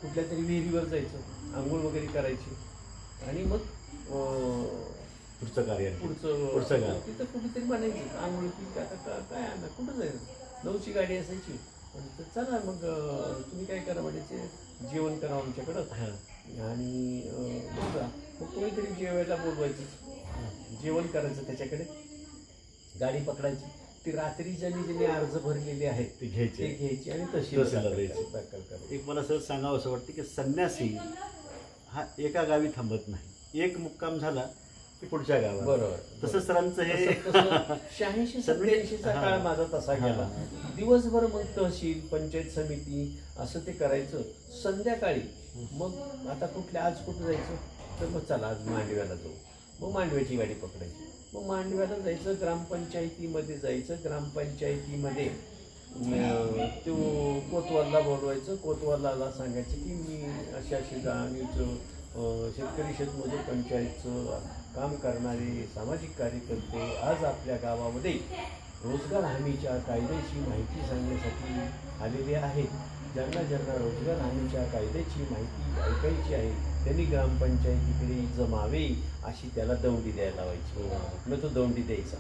S2: कुठल्या तरी विहिरीवर जायचं, आंघोळ वगैरे करायची. आणि मग
S1: पुढचं कार्य
S2: पुढचं काय तिथं कुठेतरी बनायचं आंघोळ की आता काय आणा कुठं जायचं. 9ची गाडी असायची. चला मग तुम्ही काय करा म्हणायचे, जेवण करा आमच्याकडं. आणि मग कोणीतरी जेवायला बोलवायचं, जेवण करायचं, त्याच्याकडे गाडी पकडायची. ती रात्री ज्यांनी अर्ज भरलेले आहेत
S1: ते घ्यायचे
S2: आणि तशी
S1: दाखल करायची. एक मला सर सांगावं असं वाटतं की संन्यासी हा एका गावी थांबत नाही. एक मुक्काम झाला की पुढच्या गावात.
S2: बरोबर.
S1: तसं सरांचं हे
S2: 86-87चा काळ माझा तसा गेला. दिवसभर मग तहसील, पंचायत समिती असं ते करायचं. संध्याकाळी मग आता आज कुठं जायचं, तर मग चला आज मांडव्याला जाऊ. मग मांडव्याची गाडी पकडायची. मग मांडव्याला जायचं, ग्रामपंचायतीमध्ये जायचं. ग्रामपंचायतीमध्ये तो कोतवालला बोलवायचं. कोतवालाला सांगायचं की मी अशी गाणीचं शेतकरी शेतमजूर पंचायतचं काम करणारे सामाजिक कार्यकर्ते आज आपल्या गावामध्ये रोजगार हमीच्या कायद्याची माहिती सांगण्यासाठी आलेले आहेत. ज्यांना रोजगार हमीच्या कायद्याची माहिती ऐकायची आहे त्यांनी ग्रामपंचायतीकडे जमावे अशी त्याला दौंडी द्यायला लावायची. मग तो दौंडी द्यायचा.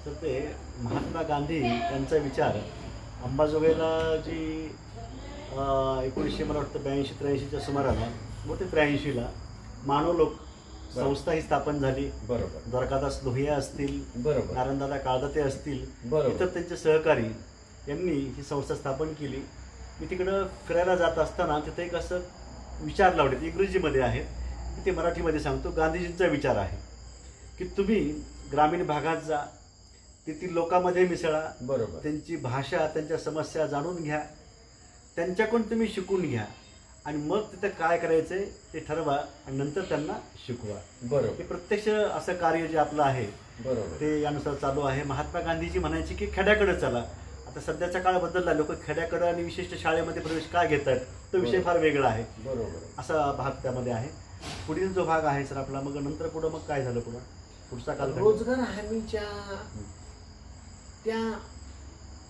S1: तर ते महात्मा गांधी यांचा विचार अंबाजोगाईला जी 1900 मला वाटतं 82-83च्या सुमाराला व ते 83ला मानवलोक संस्था ही स्थापन झाली.
S2: बरोबर.
S1: द्वारकादास लोहिया असतील,
S2: बरोबर,
S1: नारायणदादा काळदाते असतील,
S2: बरोबर,
S1: इतर त्यांचे सहकारी यांनी ही संस्था स्थापन केली. मी तिकडं फिरायला जात असताना तिथे एक असं विचार लावले, ते इंग्रजीमध्ये आहेत, ते मराठीमध्ये सांगतो. गांधीजींचा विचार आहे की तुम्ही ग्रामीण भागात जा, तेथील लोकांमध्ये मिसळा.
S2: बरोबर.
S1: त्यांची भाषा, त्यांच्या समस्या जाणून घ्या, त्यांच्याकडून तुम्ही शिकून घ्या आणि मग तिथं काय करायचंय ते ठरवा आणि नंतर त्यांना शिकवा.
S2: बरोबर.
S1: हे प्रत्यक्ष असं कार्य जे आपलं आहे
S2: बरोबर ते
S1: यानुसार चालू आहे. महात्मा गांधीजी म्हणायचे की खेड्याकडे चला. आता सध्याचा काळ बदलला, लोक खेड्याकडे आणि विशिष्ट शाळेमध्ये प्रवेश काय घेतात तो विषय फार वेगळा आहे.
S2: बरोबर.
S1: असा भाग त्यामध्ये आहे. पुढील जो भाग आहे सर आपला, मग नंतर पुढं मग काय झालं, पुढचा काल
S2: रोजगार हमीच्या त्या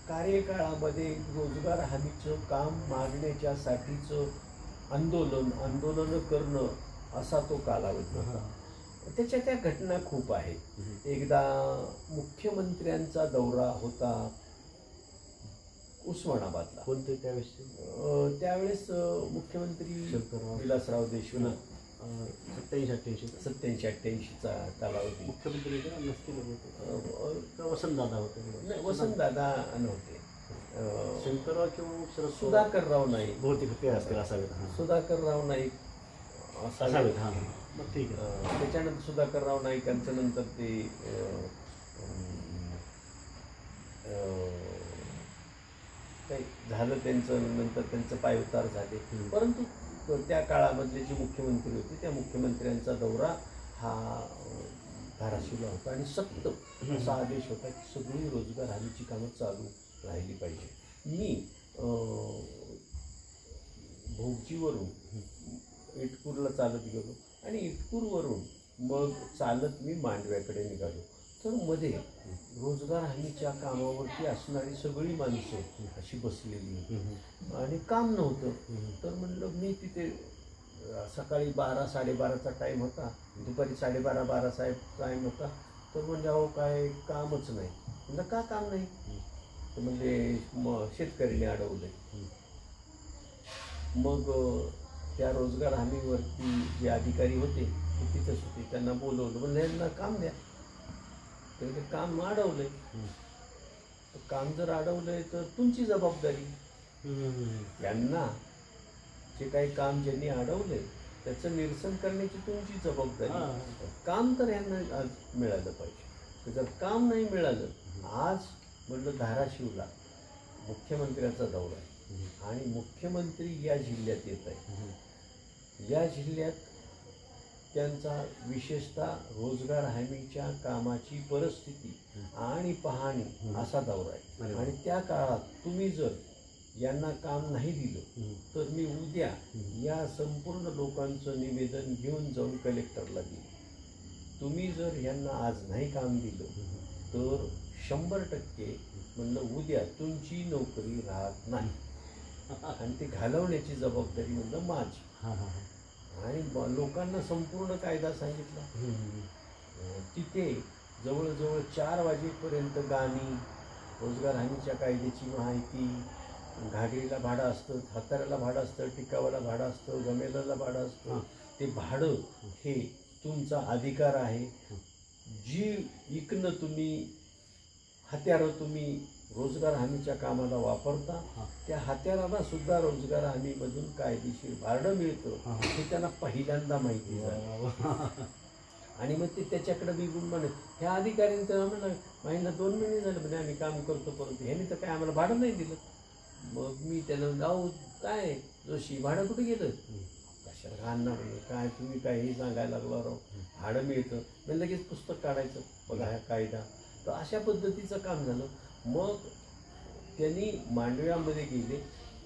S2: कार्यकाळामध्ये रोजगार हमीचं काम मागण्याच्यासाठीचं आंदोलन करणं असा तो कालावधी होता. त्याच्या त्या घटना खूप आहेत. एकदा मुख्यमंत्र्यांचा दौरा होता उस्मानाबादला.
S1: कोणते
S2: त्यावेळेस मुख्यमंत्री विलासराव देशमुख 87-88चा कालावधी.
S1: मुख्यमंत्री वसंतदादा होते.
S2: वसंतदादा नव्हते,
S1: शंकरराव किंवा
S2: सुधाकरराव नाईक
S1: बहुतेक ते असतील असावेत.
S2: सुधाकरराव नाईक
S1: असावेत. हां मग ठीक आहे.
S2: त्याच्यानंतर सुधाकरराव नाईकांचं नंतर ते काही झालं, नंतर त्यांचं पायउतार झाले. परंतु त्या काळामधले जे मुख्यमंत्री होते त्या मुख्यमंत्र्यांचा दौरा हा धाराशिवला होता आणि सक्त असा आदेश होता की सगळी रोजगार हमीची कामं चालू राहिली पाहिजे. मी भोगजीवरून इटकूरला चालत गेलो आणि इटकूरवरून मग चालत मी मांडव्याकडे निघालो. तर मध्ये रोजगार हमीच्या कामावरती असणारी सगळी माणसं अशी बसलेली आणि काम नव्हतं. तर म्हणलं मी तिथे सकाळी 12-12:30चा टाईम होता, दुपारी 12:30-12 टाईम होता. तर म्हणजे अहो काय कामच नाही. म्हणजे का काम नाही? तर म्हणजे शेतकऱ्यांनी अडवलंय. मग त्या रोजगार हमीवरती जे अधिकारी होते ते तिथंच होते, त्यांना बोलवलं, म्हणजे यांना काम द्या. त्यांनी काम अडवलंय. काम जर अडवलंय तर तुमची जबाबदारी. यांना जे काही काम ज्यांनी अडवलंय त्याचं निरसन करण्याची तुमची जबाबदारी. काम तर यांना आज मिळालं पाहिजे. जर काम नाही मिळालं, आज म्हटलं धाराशिवला मुख्यमंत्र्याचा दौरा आहे आणि मुख्यमंत्री या जिल्ह्यात येत आहे. या जिल्ह्यात त्यांचा विशेषतः रोजगार हमीच्या कामाची परिस्थिती आणि पाहणी असा दौरा आहे. आणि त्या काळात तुम्ही जर यांना काम नाही दिलं तर मी उद्या या संपूर्ण लोकांचं निवेदन घेऊन जाऊन कलेक्टरला देईन. तुम्ही जर यांना आज नाही काम दिलं तर 100% म्हणलं उद्या तुमची नोकरी राहत नाही आणि ते घालवण्याची जबाबदारी म्हणलं माझी. आणि लोकांना संपूर्ण कायदा सांगितला. तिथे जवळजवळ 4 वाजेपर्यंत गाणी, रोजगार हमीच्या कायद्याची माहिती, घागरीला भाडं असतं, हाताऱ्याला भाडं असतं, टिकावाला भाडं असतं, गमेलाला भाडं असतं. ते भाडं हे तुमचा अधिकार आहे. जी इकणं तुम्ही हत्यारं तुम्ही रोजगार हमीच्या कामाला वापरता, त्या हत्याराला सुद्धा रोजगार हमीमधून कायदेशीर भाडं मिळतं हे त्यांना पहिल्यांदा माहिती झालं. आणि मग ते त्याच्याकडे बिगून म्हणत ह्या अधिकाऱ्यांनी तर आम्हाला महिना 2 महिने झाले म्हणजे आम्ही काम करतो, परंतु ह्यांनी तर काय आम्हाला भाडं नाही दिलं. मग मी त्यांना जाऊ काय जोशी भाडं कुठे गेलं? कशाला घालणार म्हणजे काय तुम्ही काही सांगायला लागला राव, भाडं मिळतं. मी लगेच पुस्तक काढायचं, बघा ह्या कायदा. तर अशा पद्धतीचं काम झालं. मग त्यांनी मांडव्यामध्ये गेले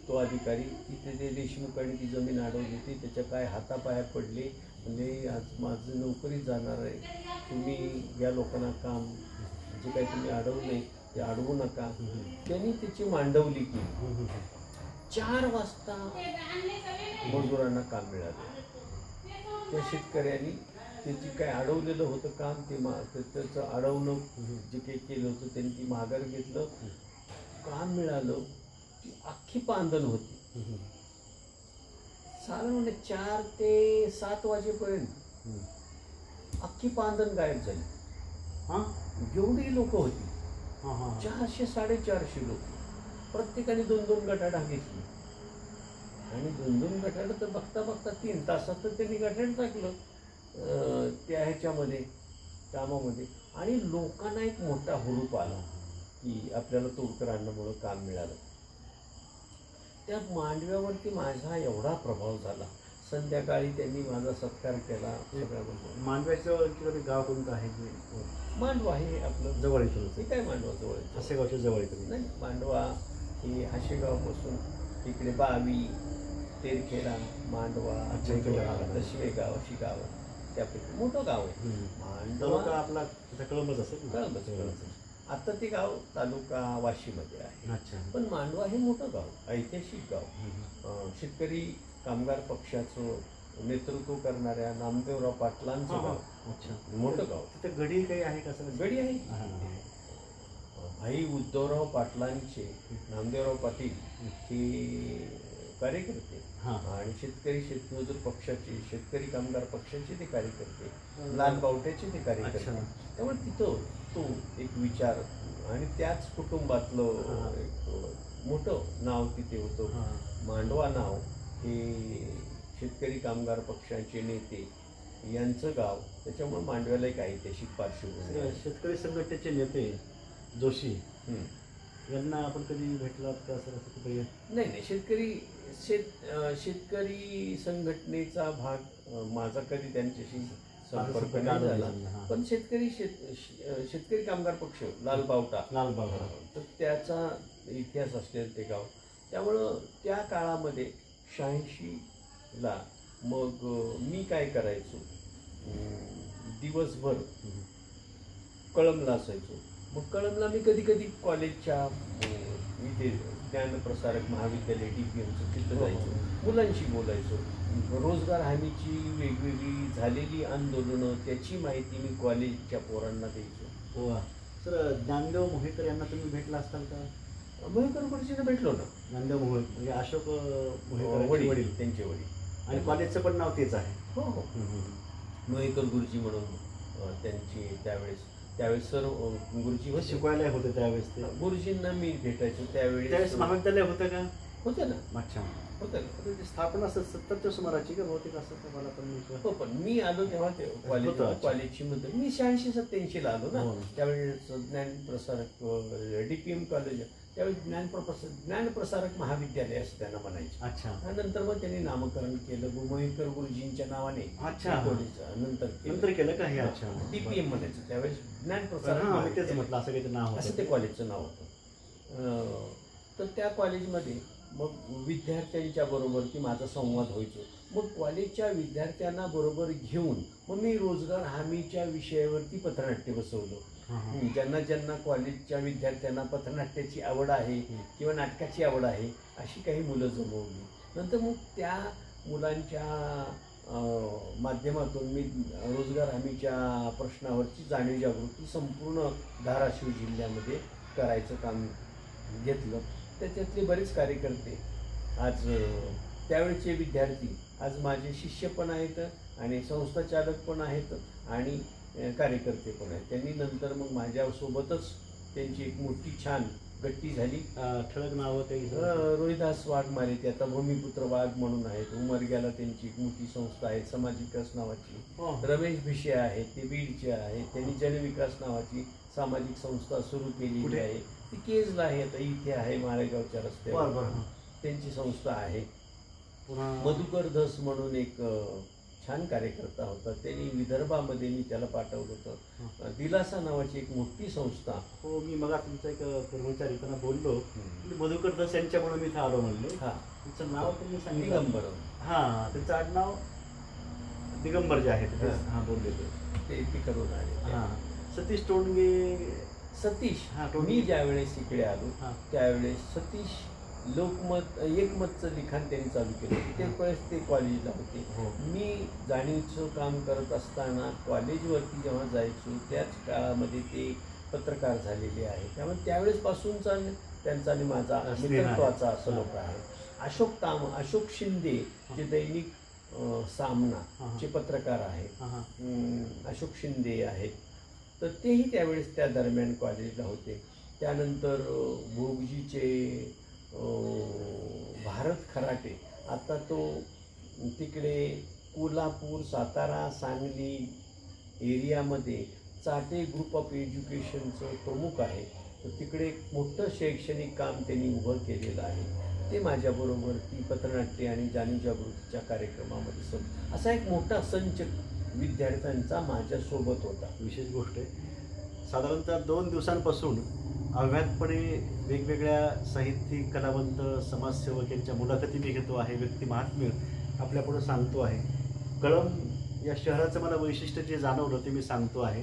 S2: तो अधिकारी, तिथे ते देशमुखांनी ती जमीन अडवली होती, त्याच्या काय हातापाया पडले, म्हणजे आज माझं नोकरीच जाणार आहे, तुम्ही या लोकांना काम जे काही तुम्ही अडवले ते अडवू नका. त्यांनी त्याची मांडवली केली. 4 वाजता मजुरांना काम मिळालं. त्या शेतकऱ्यांनी ते जे काय अडवलेलं होतं काम ते त्याचं अडवणं जे काही केलं होतं त्यांनी ती माघार घेतलं. काम मिळालं. ती अख्खी पांधन होती. साधारण 4 ते 7 वाजेपर्यंत अख्खी पांधन गायब झाली. एवढी लोक होती. 400-450 लोक. प्रत्येकाने 2-2 गटाडा घेतली आणि 2-2 गटाडा तर बघता बघता 3 तासात तर त्यांनी गटाड टाकलं त्या ह्याच्यामध्ये कामामध्ये. आणि लोकांना एक मोठा हुरूप आला की आपल्याला तोडकरांमुळं काम मिळालं. त्या मांडव्यावरती माझा एवढा प्रभाव झाला. संध्याकाळी त्यांनी माझा सत्कार केला. सगळ्याबद्दल.
S1: मांडव्याचं गाव कोणतं आहे?
S2: मांडवा हे आपलं
S1: जवळ इथं.
S2: हे काय मांडवा जवळ
S1: हसेगावच्या जवळ इथं
S2: नाही. मांडवा हे हसेगावपासून इकडे बावी, तेरखेडा, मांडवा, दशवेगाव अशी गावं. त्यापैकी मोठं गाव आहे मांडवा.
S1: आपला कळंबच असेल.
S2: कळंबच. आता ते गाव तालुका वाशीमध्ये आहे.
S1: अच्छा.
S2: पण मांडवा हे मोठं गाव, ऐतिहासिक गाव. शेतकरी कामगार पक्षाचं नेतृत्व करणाऱ्या नामदेवराव पाटलांचं गाव.
S1: अच्छा.
S2: मोठं गाव.
S1: तिथे गडी काही आहे का? सर
S2: गडी आहे. भाई उद्धवराव पाटलांचे नामदेवराव पाटील हे कार्यकर्ते आणि शेतकरी शेतमजूर पक्षाचे, शेतकरी कामगार पक्षाचे ते कार्यकर्ते, लाल बावट्याचे ते कार्यकर्ते. त्यामुळे तिथं तो एक विचार आणि त्याच कुटुंबातलं एक मोठं नाव तिथे होतं. मांडवा नाव हे शेतकरी कामगार पक्षाचे नेते यांचं गाव. त्याच्यामुळे मांडव्याला एक ऐतिहासिक पार्श्वभूमी.
S1: शेतकरी संघटनेचे नेते जोशी यांना आपण कधी भेटलात का सर? असं काही
S2: नाही. शेतकरी संघटनेचा भाग माझा कधी त्यांच्याशी संपर्क नाही झाला. पण शेतकरी कामगार पक्ष लालबावटा तर त्याचा इतिहास असलेलं ते गाव. त्यामुळं त्या काळामध्ये 86ला मग मी काय करायचो, दिवसभर कळमला असायचो. मग कळमला मी कधी कधी कॉलेजच्या इथे ज्ञानप्रसारक महाविद्यालय DPMचं तिथं जायचो, मुलांशी बोलायचो. रोजगार हमीची वेगवेगळी झालेली आंदोलनं त्याची माहिती मी कॉलेजच्या पोरांना द्यायचो.
S1: हो सर, ज्ञानदेव मोहेकर यांना तुम्ही भेटला असताल का?
S2: मोहेकर गुरुजींना भेटलो ना.
S1: ज्ञानदेव मोहेकर म्हणजे अशोक मोहेकर
S2: वडील, त्यांचे वडील.
S1: आणि कॉलेजचं पण नाव तेच आहे.
S2: हो हो, मोहेकर गुरुजी म्हणून त्यांची त्यावेळेस सर गुरुजी होते,
S1: शिकवायला होते त्यावेळेस. ते
S2: गुरुजींना मी भेटायचो त्यावेळेस.
S1: महाविद्यालय होतं का?
S2: होतं ना.
S1: अच्छा,
S2: होतं ना.
S1: स्थापना 70च्या सुमाराची का बहुतेक असं का मला पण नाही.
S2: हो, पण मी आलो तेव्हा ते कॉलेजची मध्ये मी 86-87 ला आलो ना. त्यावेळेस ज्ञानप्रसारक DPM कॉलेज, त्यावेळेस ज्ञानप्रसारक महाविद्यालय असं त्यांना म्हणायचं.
S1: अच्छा.
S2: नंतर मग त्यांनी नामकरण केलं मोहेकर गुरुजींच्या नावाने.
S1: अच्छा,
S2: कॉलेज
S1: नंतर केलं का हे? अच्छा,
S2: DPM म्हणायचं त्यावेळेस, ज्ञानप्रसारक
S1: म्हटलं असं काही नाव
S2: असं ते कॉलेजचं नाव होतं. तर त्या कॉलेजमध्ये मग विद्यार्थ्यांच्या बरोबर की माझा संवाद व्हायचो. मग कॉलेजच्या विद्यार्थ्यांना बरोबर घेऊन मग मी रोजगार हमीच्या विषयावरती पथनाट्य बसवलं. ज्यांना कॉलेजच्या विद्यार्थ्यांना पथनाट्याची आवड आहे किंवा नाटकाची आवड आहे अशी काही मुलं जमवली. नंतर मग त्या मुलांच्या माध्यमातून मी रोजगार हमीच्या प्रश्नावरची जाणीव जागृती संपूर्ण धाराशिव जिल्ह्यामध्ये करायचं काम घेतलं. त्याच्यातले बरेच कार्यकर्ते आज त्यावेळचे विद्यार्थी आज माझे शिष्य पण आहेत आणि संस्थाचालक पण आहेत आणि कार्यकर्ते पण आहेत. त्यांनी नंतर मग माझ्यासोबतच त्यांची एक मोठी छान गट्टी झाली.
S1: ठळक नावं काही?
S2: रोहिदास वाघमारे, ते आता भूमिपुत्र वाघ म्हणून आहेत. उमरग्याला त्यांची एक मोठी संस्था आहे समाज विकास नावाची. रमेश भिशे आहेत, ते बीडचे आहेत. त्यांनी जनविकास नावाची सामाजिक संस्था सुरू केलेली आहे. ती केजला आहे, आता इथे आहे माळेगावच्या रस्त्यावर त्यांची संस्था आहे. मधुकर धस म्हणून एक छान कार्यकर्ता होता, त्यांनी विदर्भामध्ये मी त्याला पाठवलं होतं. दिलासा नावाची एक मोठी संस्था.
S1: हो, मी मग तुमचा एक कर्मचारी त्यांना बोललो, मधुकर दास यांच्यामुळे मी इथं आलो म्हणले.
S2: हां,
S1: तुमचं नाव तुम्ही सांगितलं?
S2: दिगंबर.
S1: हां, त्यांचं आडनाव दिगंबर जे आहे ते. हां, बोलले
S2: ते करून आले.
S1: हां, सतीश टोणगे.
S2: सतीश, मी ज्यावेळेस इकडे आलो त्यावेळेस सतीश लोकमत एकमतचं लिखाण त्यांनी चालू केलं. त्यावेळेस ते कॉलेजला होते. मी जाणीवचं काम करत असताना कॉलेजवरती जेव्हा जायचो त्याच काळामध्ये ते पत्रकार झालेले आहे. त्यामुळे त्यावेळेसपासूनचा त्यांचा आणि माझा मित्रत्वाचा असं लोक आहे. अशोक शिंदे जे दैनिक सामना चे पत्रकार आहेत, अशोक शिंदे आहेत, तर तेही त्यावेळेस त्या दरम्यान कॉलेजला होते. त्यानंतर भोगजीचे भारत खराटे, आता तो तिकडे कोल्हापूर, सातारा, सांगली एरियामध्ये चाटे ग्रुप ऑफ एज्युकेशनचं प्रमुख आहे. तर तिकडे एक मोठं शैक्षणिक काम त्यांनी उभं केलेलं आहे. ते माझ्याबरोबर ती पथनाट्य आणि जाणीव जागृतीच्या कार्यक्रमामध्ये असा एक मोठा संच विद्यार्थ्यांचा माझ्यासोबत होता.
S1: विशेष गोष्ट आहे, साधारणतः 2 दिवसांपासून अव्याहतपणे वेगवेगळ्या साहित्यिक, कलावंत, समाजसेवक यांच्या मुलाखती मी घेतो आहे. व्यक्ती महात्म्य आपल्यापुढं सांगतो आहे. कळंब या शहराचं मला वैशिष्ट्य जे जाणवलं ते मी सांगतो आहे.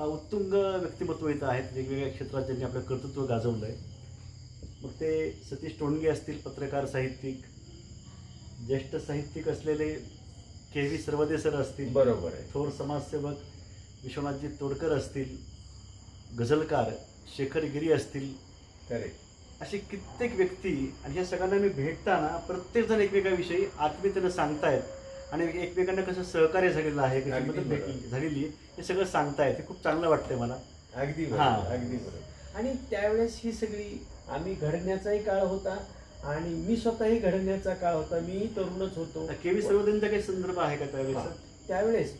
S1: उत्तुंग व्यक्तिमत्व इथं आहेत, वेगवेगळ्या क्षेत्रात ज्यांनी आपलं कर्तृत्व गाजवलं आहे. मग ते सतीश टोणगे असतील, पत्रकार, साहित्यिक, ज्येष्ठ साहित्यिक असलेले KV सर्वदे सर असतील,
S2: बरोबर आहे,
S1: थोर समाजसेवक विश्वनाथजी तोडकर असतील, गझलकार शेखर गिरी असतील, अशी कित्येक व्यक्ती. आणि ह्या सगळ्यांना मी भेटताना प्रत्येकजण एकमेकाविषयी आत्मीयतेनं सांगतायत आणि एकमेकांना कसं सहकार्य झालेलं आहे, कशी मदत झालेली आहे, हे सगळं सांगतायत. हे खूप चांगलं वाटतंय मला.
S2: अगदी अगदी बरोबर. आणि त्यावेळेस ही सगळी आम्ही घडण्याचाही काळ होता आणि मी स्वतःही घडण्याचा काळ होता. मीही तरुणच होतो.
S1: KV सर्वोदयांचा काही संदर्भ आहे का
S2: त्यावेळेस?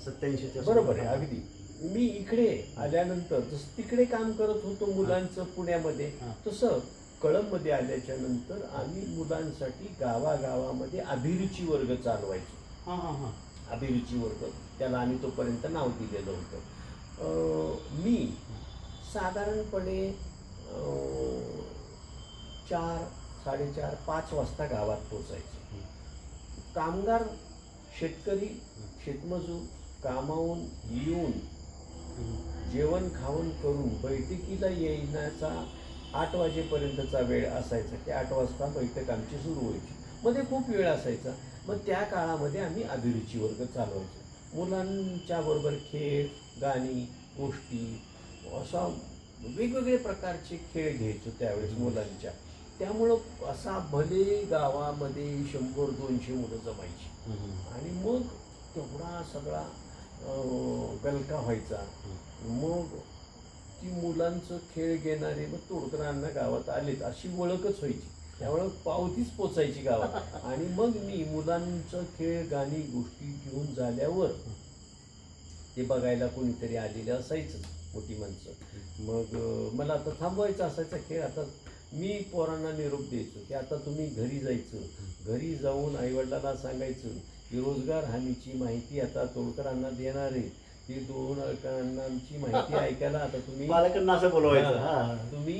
S1: 87च्या.
S2: बरोबर आहे, अगदी. मी इकडे आल्यानंतर जसं तिकडे काम करत होतो मुलांचं पुण्यामध्ये, तसं कळंबमध्ये आल्याच्या नंतर आम्ही मुलांसाठी गावागावामध्ये अभिरुची वर्ग चालवायचो. अभिरुची वर्ग, त्याला आम्ही तोपर्यंत नाव दिलेलं होतं. मी साधारणपणे 4, 4:30, 5 वाजता गावात पोचायचो. कामगार, शेतकरी, शेतमजूर कामावून येऊन जेवण खाऊन करून बैठकीला येण्याचा 8 वाजेपर्यंतचा वेळ असायचा. ते 8 वाजता बैठक आमची सुरू व्हायची. मध्ये खूप वेळ असायचा. मग त्या काळामध्ये आम्ही अभिरुची वर्ग चालवायचो. मुलांच्या बरोबर खेळ, गाणी, गोष्टी असा वेगवेगळे प्रकारचे खेळ घ्यायचो त्यावेळेस मुलांच्या. त्यामुळं असा भले गावामध्ये 100-200 मुलं जमायची आणि मग तेवढा सगळा गलका व्हायचा. मग ती मुलांचं खेळ घेणारे मग तोडकरांना गावात आलेत अशी ओळखच व्हायची. त्यामुळं पावतीच पोचायची गावात. आणि मग मी मुलांचं खेळ, गाणी, गोष्टी घेऊन झाल्यावर ते बघायला कोणीतरी आलेलं असायचं, मोठी माणसं. मग मला आता थांबवायचा असायचा खेळ. आता मी पोरांना निरोप द्यायचो की आता तुम्ही घरी जायचं. घरी जाऊन आईवडिलांना सांगायचं की रोजगार हमीची माहिती आता तोडकरांना देणार आहे. ती 2 अडकांची माहिती ऐकायला आता तुम्ही
S1: पालकांना असं बोलवायचं,
S2: तुम्ही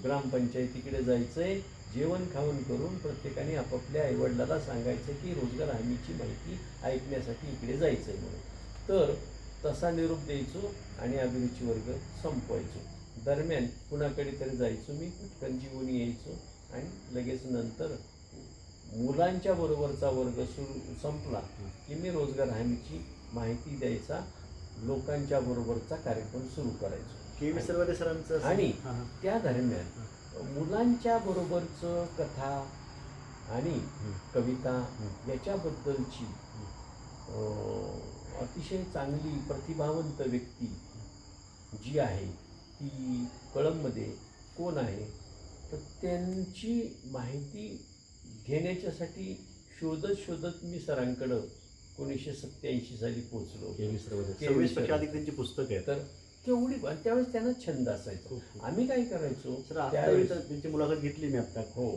S2: ग्रामपंचायतीकडे जायचंय. जेवण खाऊन करून प्रत्येकाने आपापल्या आईवडिलाला सांगायचं की रोजगार हमीची माहिती ऐकण्यासाठी इकडे जायचंय म्हणून. तर तसा निरोप द्यायचो आणि अभिरुची वर्ग संपवायचो. दरम्यान कुणाकडे तरी जायचो मी, पटकन जीवन यायचो आणि लगेच नंतर मुलांच्या बरोबरचा वर्ग संपला की मी रोजगार हमीची माहिती द्यायचा, लोकांच्या बरोबरचा कार्यक्रम सुरू करायचो.
S1: के.व्ही. सरवदे सरांचं.
S2: आणि त्या दरम्यान मुलांच्या बरोबरचं कथा आणि कविता याच्याबद्दलची अतिशय चांगली प्रतिभावंत व्यक्ती जी आहे ती कळंबमध्ये कोण आहे, तर त्यांची माहिती घेण्याच्यासाठी शोधत मी सरांकडं 1987 साली पोचलो.
S1: के.व्ही. सरवदे 26 पेक्षा अधिक त्यांची पुस्तकं आहेत.
S2: तर तेवढी त्यावेळेस त्यांना छंद असायचा. आम्ही काय करायचो
S1: त्यावेळेस त्यांची मुलाखत घेतली मी आता.
S2: हो,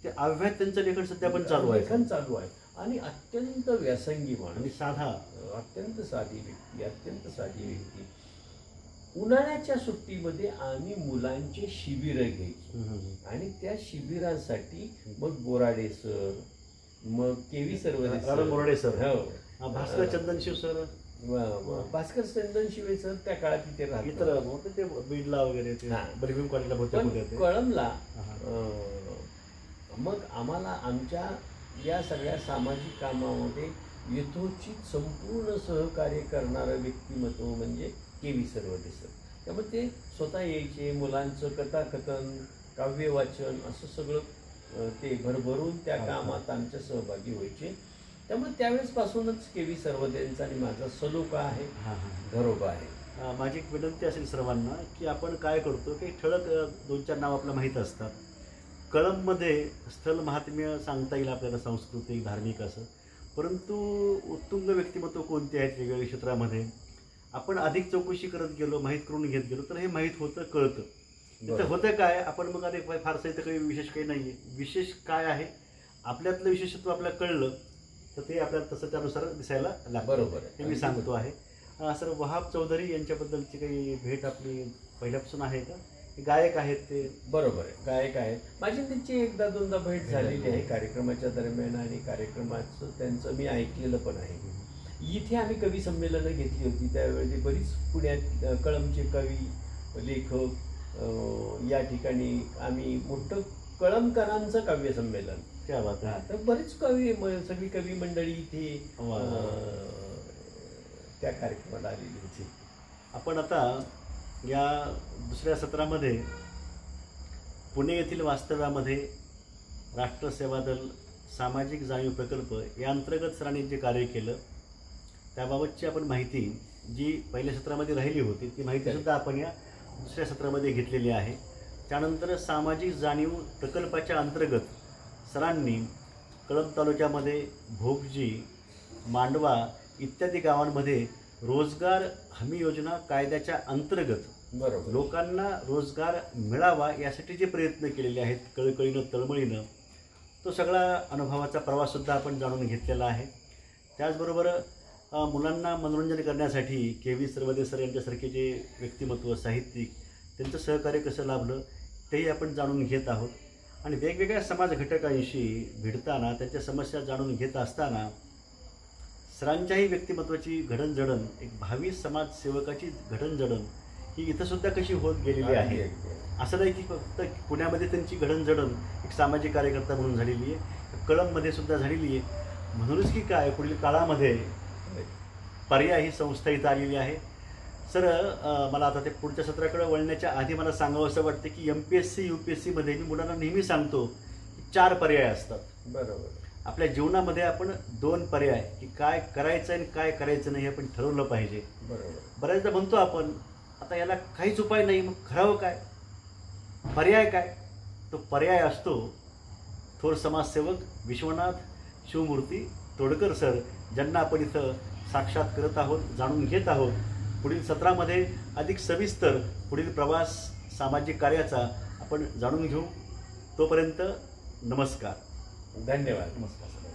S1: ते अव्यात त्यांचं लेखन सध्या पण चालू आहे.
S2: लेखन चालू आहे आणि अत्यंत व्यासंगी माणूस
S1: आणि साधा,
S2: अत्यंत साधी व्यक्ती. उन्हाळ्याच्या सुट्टीमध्ये आम्ही मुलांचे शिबिर घ्यायचो आणि त्या शिबिरांसाठी मग बोराडे सर, मग के.व्ही.
S1: सरवदे सर,
S2: हो,
S1: भास्कर चंदनशिव सर,
S2: भास्कर चंदनशिव सर त्या काळात तिथे राहतात.
S1: ते बीडला वगैरे बर्फिम कॉलेजला होते.
S2: कळंबला मग आम्हाला आमच्या या सगळ्या सामाजिक कामामध्ये यथोचित संपूर्ण सहकार्य करणारं व्यक्तिमत्व म्हणजे के.व्ही. सरवदे सर. त्यामुळे ते स्वतः यायचे. मुलांचं कथाकथन, काव्य वाचन असं सगळं ते भरभरून त्या कामात आमच्या सहभागी व्हायचे. त्यामुळे त्यावेळेसपासूनच के.व्ही. सरवदेंचा आणि माझा सलोखा आहे, घरोबा आहे.
S1: माझी एक विनंती असेल सर्वांना की आपण काय करतो की ठळक 2-4 नाव आपल्याला माहीत असतात. कळंबमध्ये स्थल महात्म्य सांगता येईल आपल्याला, सांस्कृतिक, धार्मिक असं. परंतु उत्तुंग व्यक्तिमत्व कोणते आहेत वेगवेगळ्या क्षेत्रामध्ये आपण अधिक चौकशी करत गेलो, माहीत करून घेत गेलो तर हे माहीत होतं, कळतं. तिथं होतं काय आपण मग अरे फारसं इथं काही विशेष काही नाही आहे. विशेष काय आहे आपल्यातलं विशेषत्व आपल्याला कळलं तर ते आपल्याला तसं त्यानुसार दिसायला लागतं.
S2: बरोबर
S1: हे मी सांगतो आहे. सर वहाब चौधरी यांच्याबद्दलची काही भेट आपली पहिल्यापासून आहे का? गायक आहेत ते.
S2: बरोबर आहे, गायक आहेत. माझी त्यांची 1-2दा भेट झालेली आहे कार्यक्रमाच्या दरम्यान आणि कार्यक्रमाचं त्यांचं मी ऐकलेलं पण आहे. इथे आम्ही कवी संमेलनं घेतली होती त्यावेळी. बरीच पुण्यात कळंबचे कवी, लेखक या ठिकाणी आम्ही मोठं कळंबकरांचं काव्य संमेलन.
S1: क्या बात आहे.
S2: तर बरीच सगळी कवी मंडळी इथे त्या कार्यक्रमाला आलेली होती.
S1: आपण आता या दुसऱ्या सत्रामध्ये पुणे येथील वास्तव्यामध्ये राष्ट्रसेवा दल सामाजिक जाणीव प्रकल्प या अंतर्गत सरांनी जे कार्य केलं त्याबाबतची आपण माहिती जी पहिल्या सत्रामध्ये राहिली होती ती माहितीसुद्धा आपण या दुसऱ्या सत्रामध्ये घेतलेली आहे. त्यानंतर सामाजिक जाणीव प्रकल्पाच्या अंतर्गत सरांनी कळंब तालुक्यामध्ये भोगजी, मांडवा इत्यादी गावांमध्ये रोजगार हमी योजना कायद्याच्या अंतर्गत लोकांना रोजगार मिळावा यासाठी जे प्रयत्न केलेले आहेत कळकळीनं, तळमळीनं, तो सगळा अनुभवाचा प्रवाससुद्धा आपण जाणून घेतलेला आहे. त्याचबरोबर मुलांना मनोरंजन करण्यासाठी के.व्ही. सरवदे सर यांच्यासारखे जे व्यक्तिमत्व, साहित्यिक, त्यांचं सहकार्य कसं लाभलं तेही आपण जाणून घेत आहोत. आणि वेगवेगळ्या समाज घटकांशी भिडताना त्यांच्या समस्या जाणून घेत असताना सरांच्याही व्यक्तिमत्वाची घडणजडण, एक भावी समाजसेवकाची घडणजडण ही इथं सुद्धा कशी होत गेलेली आहे. असं नाही की फक्त पुण्यामध्ये त्यांची घडणजडण एक सामाजिक कार्यकर्ता म्हणून झालेली आहे, कळंबमध्ये सुद्धा झालेली आहे. म्हणूनच की काय पुढील काळामध्ये पर्याय ही संस्था इथं आलेली आहे. सर, मला आता ते पुढच्या सत्राकडे वळण्याच्या आधी मला सांगावं असं वाटतं की MPSC UPSCमध्ये मी मुलांना नेहमी सांगतो 4 पर्याय असतात.
S2: बरोबर.
S1: आपल्या जीवनामध्ये आपण 2 पर्याय की काय करायचं आणि काय करायचं नाही हे आपण ठरवलं पाहिजे.
S2: बरोबर.
S1: बऱ्याचदा म्हणतो आपण आता याला काहीच उपाय नाही, मग करावं काय, पर्याय काय? तो पर्याय असतो थोर समाजसेवक विश्वनाथ शिवमूर्ती तोडकर सर, ज्यांना आपण इथं साक्षात करत आहोत, जाणून घेत आहोत. पुढील सत्रामध्ये अधिक सविस्तर पुढील प्रवास सामाजिक कार्याचा आपण जाणून घेऊ. तोपर्यंत नमस्कार.
S2: धन्यवाद.
S1: नमस्कार सर.